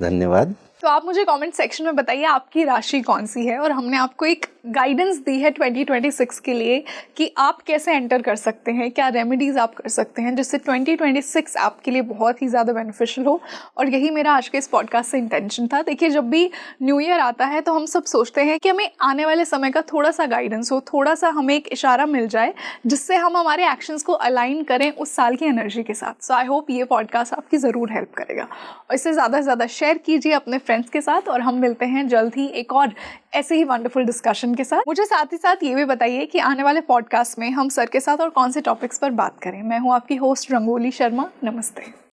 धन्यवाद। तो आप मुझे कमेंट सेक्शन में बताइए आपकी राशि कौन सी है, और हमने आपको एक गाइडेंस दी है 2026 के लिए कि आप कैसे एंटर कर सकते हैं, क्या रेमेडीज़ आप कर सकते हैं जिससे 2026 आपके लिए बहुत ही ज़्यादा बेनिफिशियल हो। और यही मेरा आज के इस पॉडकास्ट से इंटेंशन था। देखिए, जब भी न्यू ईयर आता है तो हम सब सोचते हैं कि हमें आने वाले समय का थोड़ा सा गाइडेंस हो, थोड़ा सा हमें एक इशारा मिल जाए जिससे हम हमारे एक्शंस को अलाइन करें उस साल की एनर्जी के साथ। सो आई होप ये पॉडकास्ट आपकी ज़रूर हेल्प करेगा, और इसे ज़्यादा से ज़्यादा शेयर कीजिए अपने फ्रेंड्स के साथ, और हम मिलते हैं जल्द ही एक और ऐसे ही वंडरफुल डिस्कशन के साथ। मुझे साथ ही साथ ये भी बताइए कि आने वाले पॉडकास्ट में हम सर के साथ और कौन से टॉपिक्स पर बात करें। मैं हूँ आपकी होस्ट रंगोली शर्मा। नमस्ते।